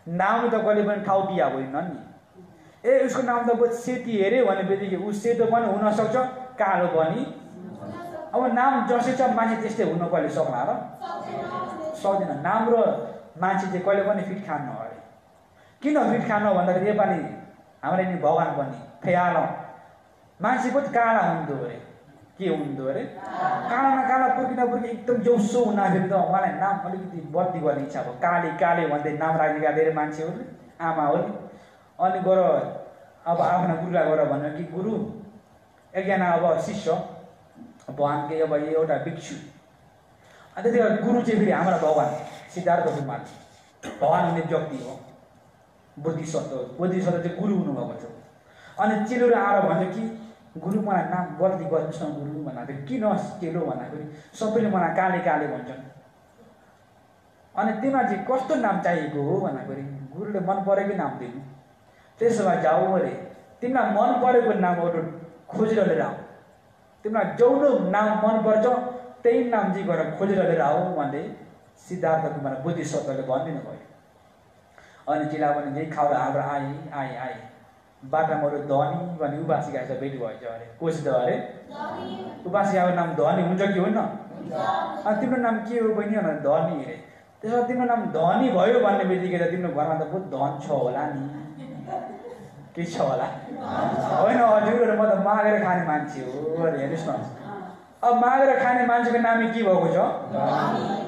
नाम त कहिले पनि ठाउटिया होइन नि। ए उसको नाम त बहुत सेती हेऱ्यो भने बित्तिकै ऊ सेतो पनि हुनसक्छ, कालो पनि। अब नाम जसै छ मान्छे त्यस्तै हुन कहिले सक्ला र? सक्दैन। नाम र मान्छे चाहिँ कहिले पनि फिट खान्न अरे। किन फिट खान्न भन्दाखेरि नेपाली हाम्रो नि भगवान पनि फेयाल मान्छे बहुत काला हुन्थ्यो अरे। के हुन्थ्यो अरे? कालामा काला पुर्किन पुर्की एकदम जोसो हुँदाखेरि त उहाँलाई नाम अलिकति बदली गर्ने इच्छा भयो। काले काले भन्दै नाम राखिदिएका धेरै मान्छेहरूले, आमाहरूले। अनि गएर अब आफ्ना गुरुलाई गएर भन्यो कि गुरु एकजना अब शिष्य भगवान्कै अब एउटा भिक्षु अनि त्यतिखेर गुरु चाहिँ फेरि हाम्रा भगवान् सिद्धार्थ कुमार भगवान् हुने व्यक्ति हो बोधिसत्व चाहिँ गुरु हुनुभएको छ अनि चेलोले आएर भन्यो कि गुरु मलाई नाम गल्ती गर्नुहोस् न गुरु भन्दाखेरि किन चेलो भन्दाखेरि सबैले मलाई काले काले भन्छन् अनि तिमीलाई चाहिँ कस्तो नाम चाहिएको हो भन्दाखेरि गुरुले मन परेकै नाम दिनु त्यसो भए जाऊ अरे तिमीलाई मन परेको नामहरू खोजेर लिएर आऊ तिमीलाई जौनो नाम मन पर्छ त्यही नाम चाहिँ गरेर खोजेर लिएर आऊ भन्दै सिद्धार्थ कुमार बोधिसत्वले भनिदिनु भयो अनि चिला पनि यही खाएर हाम्रो आए बाटामा धनी भन्ने उपासिका छ भेट भएछ अरे कोसित अरे उपासिकाको नाम धनी हुन्छ कि होइन अनि तिम्रो नाम के हो बहिनी भनेर धनी अरे त्यसो तिम्रो नाम धनी भयो भन्ने बित्तिकै त तिम्रो घरमा त बहुत धन छ होला नि के छ होला होइन हजुर म त मागेर खाने मान्छे हो अरे हेर्नुहोस् न अब मागेर खाने मान्छेको नामै के भएको छ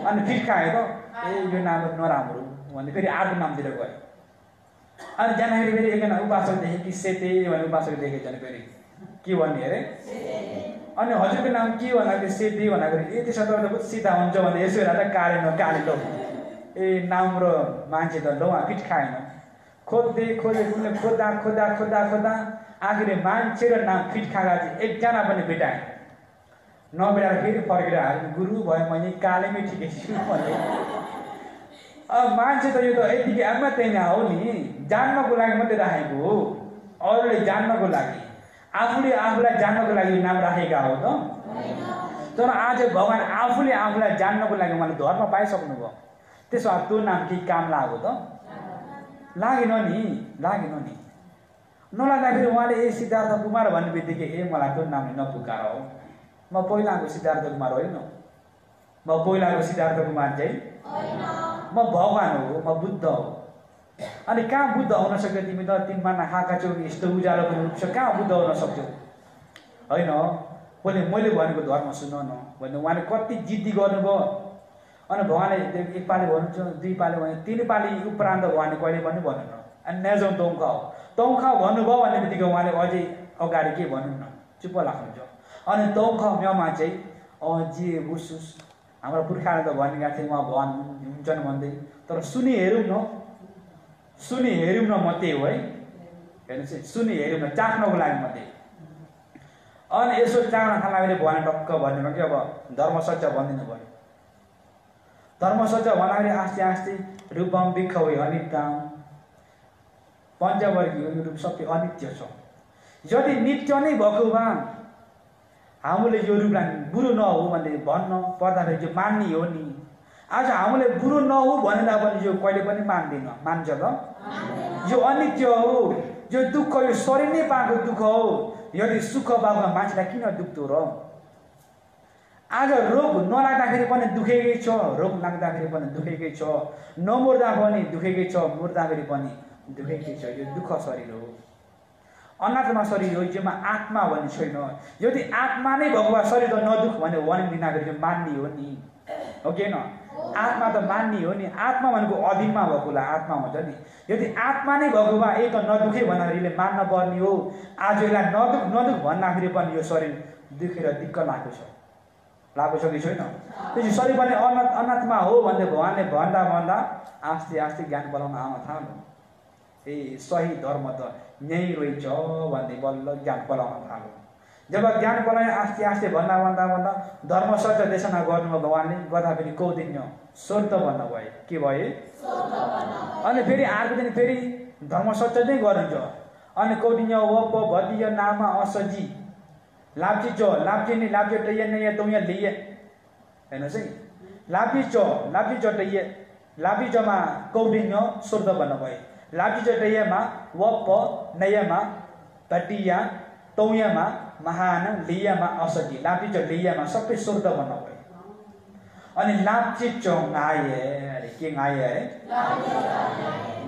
अनि फिट खायो त ए यो नाम नराम्रो भन्ने फेरि अर्को नामतिर गयो अनि जाँदाखेरि फेरि एकजना उपासक देखेँ कि सेते भन्ने उपासक देखेँ झन् फेरि के भन्ने अरे अनि हजुरको नाम के भन्दाखेरि सेते भन्दाखेरि ए त्यसो त बहुत सिधा हुन्छ भने यसो हेरेर काले लो ए नाम र मान्छे त लौ फिट खाएन खोज्दै उनले खोज्दा आखिर मान्छे र नाम फिट खाँदा चाहिँ एकजना पनि भेटाएन नभेटाएर फेरि फर्केर आयो गुरु भयो मैले कालेमै ठिकै छु भने अब मान्छे त यो त यतिकै आमा त्यहाँ हो नि जान्नको लागि मात्रै राखेको हो अरूले जान्नको लागि आफूलाई जान्नको लागि यो नाम राखेका हो त तर आज भगवान् आफूले आफूलाई जान्नको लागि उहाँले धर्म पाइसक्नुभयो त्यसो भए त्यो नाम के काम लाग्यो त लागेन नि नलाग्दाखेरि उहाँले ए सिद्धार्थ कुमार भन्ने बित्तिकै ए मलाई त्यो नामले नपुकार हो म पहिलाको सिद्धार्थ कुमार होइन म पहिलाको सिद्धार्थ कुमार चाहिँ म भगवान् हो म बुद्ध हो अनि कहाँ बुद्ध हुन सक्यो तिमी त तिमीमा नखाएका छौ यस्तो उज्यालो पनि रूप छ कहाँ बुद्ध हुन सक्छौ होइन मैले भनेको धर्म सुन न भन्ने उहाँले कति जिद्दी गर्नुभयो अनि भगवान्ले एक पालि भन्नुहुन्छ दुई पालि भने तीन पालि उपरान्त भगवान्ले कहिले पनि भन्नु न अनि नेजौँ तौखा भन्नुभयो भन्ने बित्तिकै उहाँले अझै अगाडि के भन्नु न चुप्प लाग्नुहुन्छ अनि तौखा म्यामा चाहिँ जे बुसुस हाम्रो पुर्खाले त भनेका थिए उहाँ भगवान् हुन्छन् भन्दै तर सुनि हेरौँ न म त्यही हो है हेर्नुहोस् है सुनि हेरौँ न चाख्नको लागि मात्रै अनि यसो चाख्न थाल्दाखेरि भने टक्क भन्नुभयो कि अब धर्मसत्य भनिदिनु भयो धर्मसत्य भन्दाखेरि आस्ते रूपम बिखवै अनित्यम पञ्चवर्गीय यो रूप सबै अनित्य छ यदि नित्य नै भएको भए हामीले यो रूपलाई बुरो नहो भन्ने भन्न पर्दाखेरि यो मान्ने हो नि आज हामीले बुरो नहो भनेर पनि यो कहिले पनि मान्दैन मान्छ त यो अनित्य हो यो दुःख यो शरीर नै पाएको दुःख हो यदि सुख पाएको मान्छेलाई किन दुख्दो र आज रोग नलाग्दाखेरि पनि दुखेकै छ रोग लाग्दाखेरि पनि दुखेकै छ नमर्दा पनि दुखेकै छ मर्दाखेरि पनि दुखेकै छ यो दुःख शरीर हो अनात्मा शरीर हो जेमा आत्मा भन्ने छैन यदि आत्मा नै भएको शरीर त नदुख भने दिँदाखेरि मान्ने हो नि हो कि न आत्मा त मान्ने हो नि आत्मा भनेको अधीनमा भएकोलाई आत्मा हुन्छ नि यदि आत्मा नै भएको भए ए त नदुखे भन्दाखेरि यसले मान्न पर्ने हो आज यसलाई नदुख भन्दाखेरि पनि यो शरीर दुखेर दिक्क लागेको छ कि छैन त्यसै शरीर पनि अनात्मा हो भन्दै भगवान्ले भन्दा आस्ते ज्ञान बलाउन आउन थाल्नु ए सही धर्म त यही रहेछ भन्दै बल्ल ज्ञान बलाउन थाल्नु जब ज्ञान बलाए आस्ते भन्दा धर्म सत्य देशना गर्नुभयो भगवान्ले गर्दाखेरि कौदिन्य स्वर्त भन्नुभयो के भए अनि फेरि अर्को दिन फेरि धर्म सत्य नै गरिन्छ अनि कौदिन्य वप भदीय नाम असजी लाप्ची चो लाप्ची नि लाप्ची टैया नहीं तुम ये लिए है ना सही लाप्ची चो टैया लाप्ची चो मा कौडिन्य शुद्ध बना भाई लाप्ची चो टैया मा वप नया मा पटिया तौया मा महान लिया मा असजी लाप्ची चो लिया मा सब पे शुद्ध बना भाई अनि लाप्ची चो गाये अरे क्या गाये है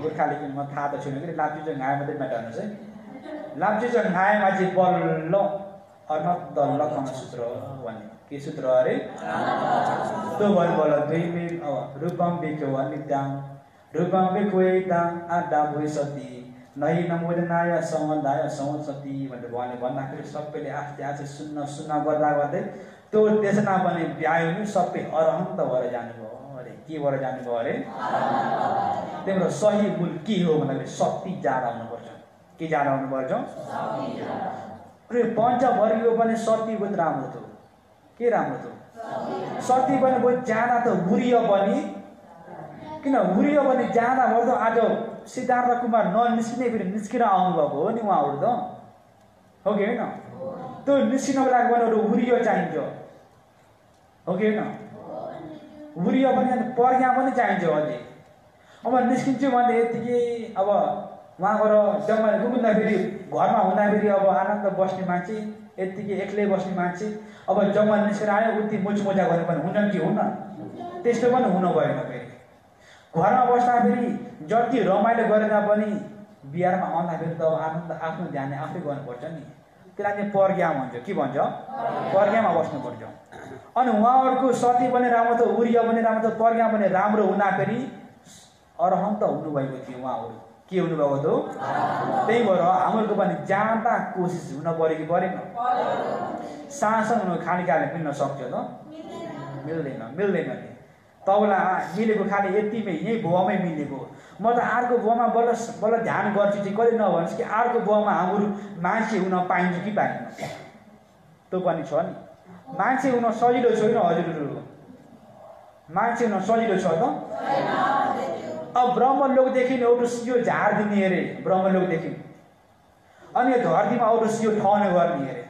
गुरखा लेकिन मत था तो चुने कि लाप्ची चो गाये मत मैं डालना सही लाप्ची चो गाये माजी बोलो अनत लक्षण सूत्र भन्ने के सूत्र अरे तो बोल दुई रूपम बिको अनित्यम रूपम बिक्वेता आदा भइसति नहि नमोदनाय सम्बन्धाय संवत्सति भनेर उहाँले भन्दाखेरि सबैले आस्ते आस्ते सुन्न गर्दा गर्दै त्यो देशना पनि ब्यायो सबै अरहन्त भएर जानुभयो अरे। के भएर जानुभयो अरे? त्यही भएर सही मूल के हो भन्दाखेरि शक्ति ज्यादा हुनुपर्छ। के ज्यादा हुनुपर्छ? अरे पञ्चभरियो पनि शक्ति बहुत राम्रो थियो। के राम्रो थियो? शक्ति पनि बहुत ज्यादा थियो। हुरियो पनि किन हुरियो पनि ज्यादा भयो। आज सिद्धार्थ कुमार ननिस्किने फेरि निस्केर आउनुभएको हो नि उहाँहरू त, हो कि होइन? त्यो निस्किनको लागि पनि अरू हुरियो चाहिन्छ, हो कि होइन? हुरियो पनि प्रज्ञा पनि चाहिन्छ अझै। अब निस्किन्छु भने यतिकै अब वहाँ गएर जम्मा गुम्दाखेरि घरमा हुँदाखेरि अब आनन्द बस्ने मान्छे, यतिकै एक्लै बस्ने मान्छे अब जम्मा निस्केर आयो उति मोचमोजा गर्ने पनि हुन कि हुन? त्यस्तो पनि हुनु भएन। फेरि घरमा बस्दाखेरि जति रमाइलो गरेर पनि बिहारमा आउँदाखेरि त आनन्द आफ्नो ध्यान आफै गर्नुपर्छ नि। त्यसलाई चाहिँ प्रज्ञा भन्छ। के भन्छ? प्रज्ञामा बस्नुपर्छ। अनि उहाँहरूको सती पनि राम्रो थियो, उरिया पनि राम्रो थियो, प्रज्ञा पनि राम्रो हुँदाखेरि अरहन्त हुनुभएको थियो उहाँहरू। के हुनुभएको थियो? त्यही भएर हामीहरूको पनि ज्यादा कोसिस हुन पऱ्यो कि परेन? शासन हुनु खाने कारणले मिल्न सक्छ त? मिल्दैन, मिल्दैन नि। तपाईँलाई मिलेको खालि यतिमै यही बुवामै मिलेको। म त अर्को बुवामा बल्ल ध्यान गर्छु चाहिँ कहिले नभनुहोस् कि अर्को बुवामा हाम्रो मान्छे हुन पाइन्छ कि पाइन्न? त्यो पनि छ नि। मान्छे हुन सजिलो छैन हजुरहरू? मान्छे हुन सजिलो छ त? अब ब्रह्मलोकदेखि एउटा सियो झारिदिने अरे ब्रह्मलोकदेखि, अनि धरतीमा एउटा सियो ठहने गर्ने अरे।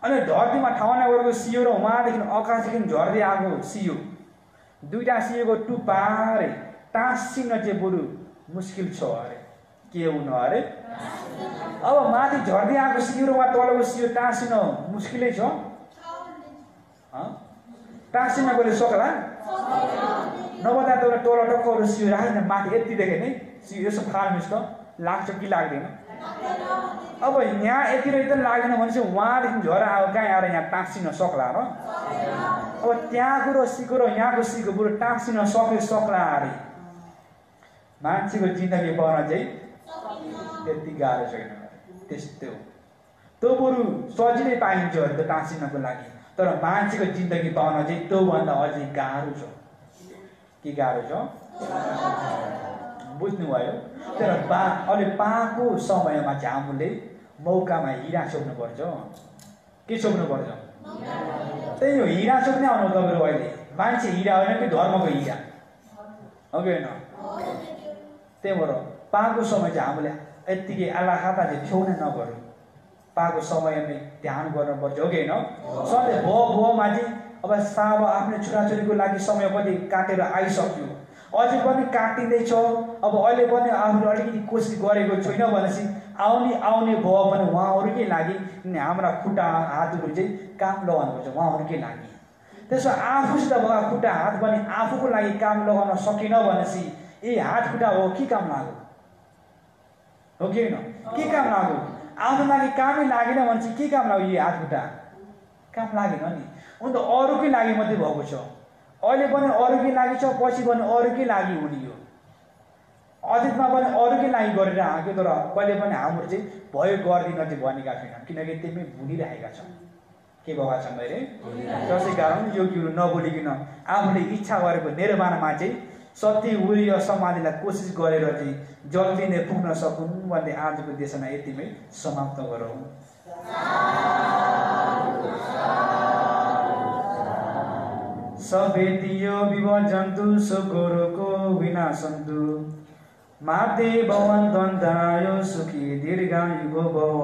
अनि धरतीमा ठहना गरेको सियो र उहाँदेखि आकाशदेखि झर्दै आएको सियो, दुईटा सियोको टुप्पा अरे टाँसिन चाहिँ बरु मुस्किल छ अरे। के हुनु अरे? अब माथि झर्दै आएको सियो र उहाँ तलको सियो टाँसिन मुस्किलै छ। टाँसिन गरे सक्ला? नभए त तल टक्कहरू सियो राखेन माथि यति देखे नै सियो यसो फार्मिस त लाग्छ कि लाग्दैन? अब यहाँ यति र यति लाग्दैन भनेपछि उहाँदेखि झर आयो कहाँ आएर यहाँ टाँसिन सक्ला र? अब त्यहाँको र सिको र यहाँको सिको बरु टाँसिन सक्ला अरे। मान्छेको जिन्दगी पाउन चाहिँ त्यति गाह्रो छैन। त्यस्तो हो। त्यो बरु सजिलै पाइन्छ अरे त टाँसिनको लागि। तर मान्छेको जिन्दगी पाउन चाहिँ त्योभन्दा अझै गाह्रो छ। के गाह्रो छ? बुझ्नुभयो? तर अहिले पाएको समयमा चाहिँ हामीले मौकामा हिरा सोध्नुपर्छ। के सोध्नुपर्छ? त्यही हो, हिरा सोध्ने आउनु तपाईँहरू। अहिले मान्छे हिरा होइन कि धर्मको हिरा, हो कि होइन? त्यही भएर पाएको समय चाहिँ हामीले यत्तिकै आलाखाता चाहिँ छेउनै नगरौँ। पाएको समयमै ध्यान गर्नुपर्छ, हो कि होइन? सधैँ बुवामा चाहिँ अब साब आफ्नो छोराछोरीको लागि समय पनि काटेर आइसक्यो, अझै पनि काटिँदैछ। अब अहिले पनि आफूले अलिकति कोसिस गरेको छैन भनेपछि आउने बुवा पनि उहाँहरूकै लागि हाम्रा खुट्टा हातहरू चाहिँ काम लगाउनुपर्छ उहाँहरूकै लागि। त्यसो आफूसित भएको खुट्टा हात पनि आफूको लागि काम लगाउन सकेन भनेपछि ए हात खुट्टा हो के काम लाग्यो? हो कि होइन? के काम लाग्यो? आफ्नो लागि कामै लागेन भनेपछि के काम लाग्यो? यो हात खुट्टा काम लागेन नि। उनी त अरूकै लागि मात्रै भएको छ। अहिले पनि अरूकै लागि छ, पछि पनि अरूकै लागि हुने हो। अतीतमा पनि अरूकै लागि गरेर आएको, तर कहिले पनि हाम्रो चाहिँ भयो गर्दिन चाहिँ भनेका छैनन्, किनकि त्यसमै भुलिरहेका छौँ। के भएका छन् अरे? त्यसै कारण योगीहरू नभुलिकन आफूले इच्छा गरेको निर्माणमा चाहिँ सत्य उरिय समाधिलाई कोसिस गरेर चाहिँ जल्दी नै पुग्न सकुन् भन्ने आजको देशना यतिमै समाप्त गरौँ। सबे दियो विभजन्तु सुगोरुको विनाशन्तु माते भवन दन्तायो सुखी दीर्घायुको भव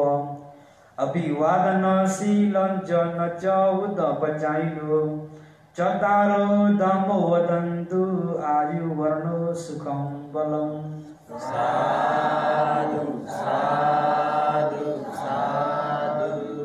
अभिवादनशीलं जन चौद बचाइलो चतारो धम्मो वदन्तु आयु वर्णो सुखं बलम्। साधु साधु साधु।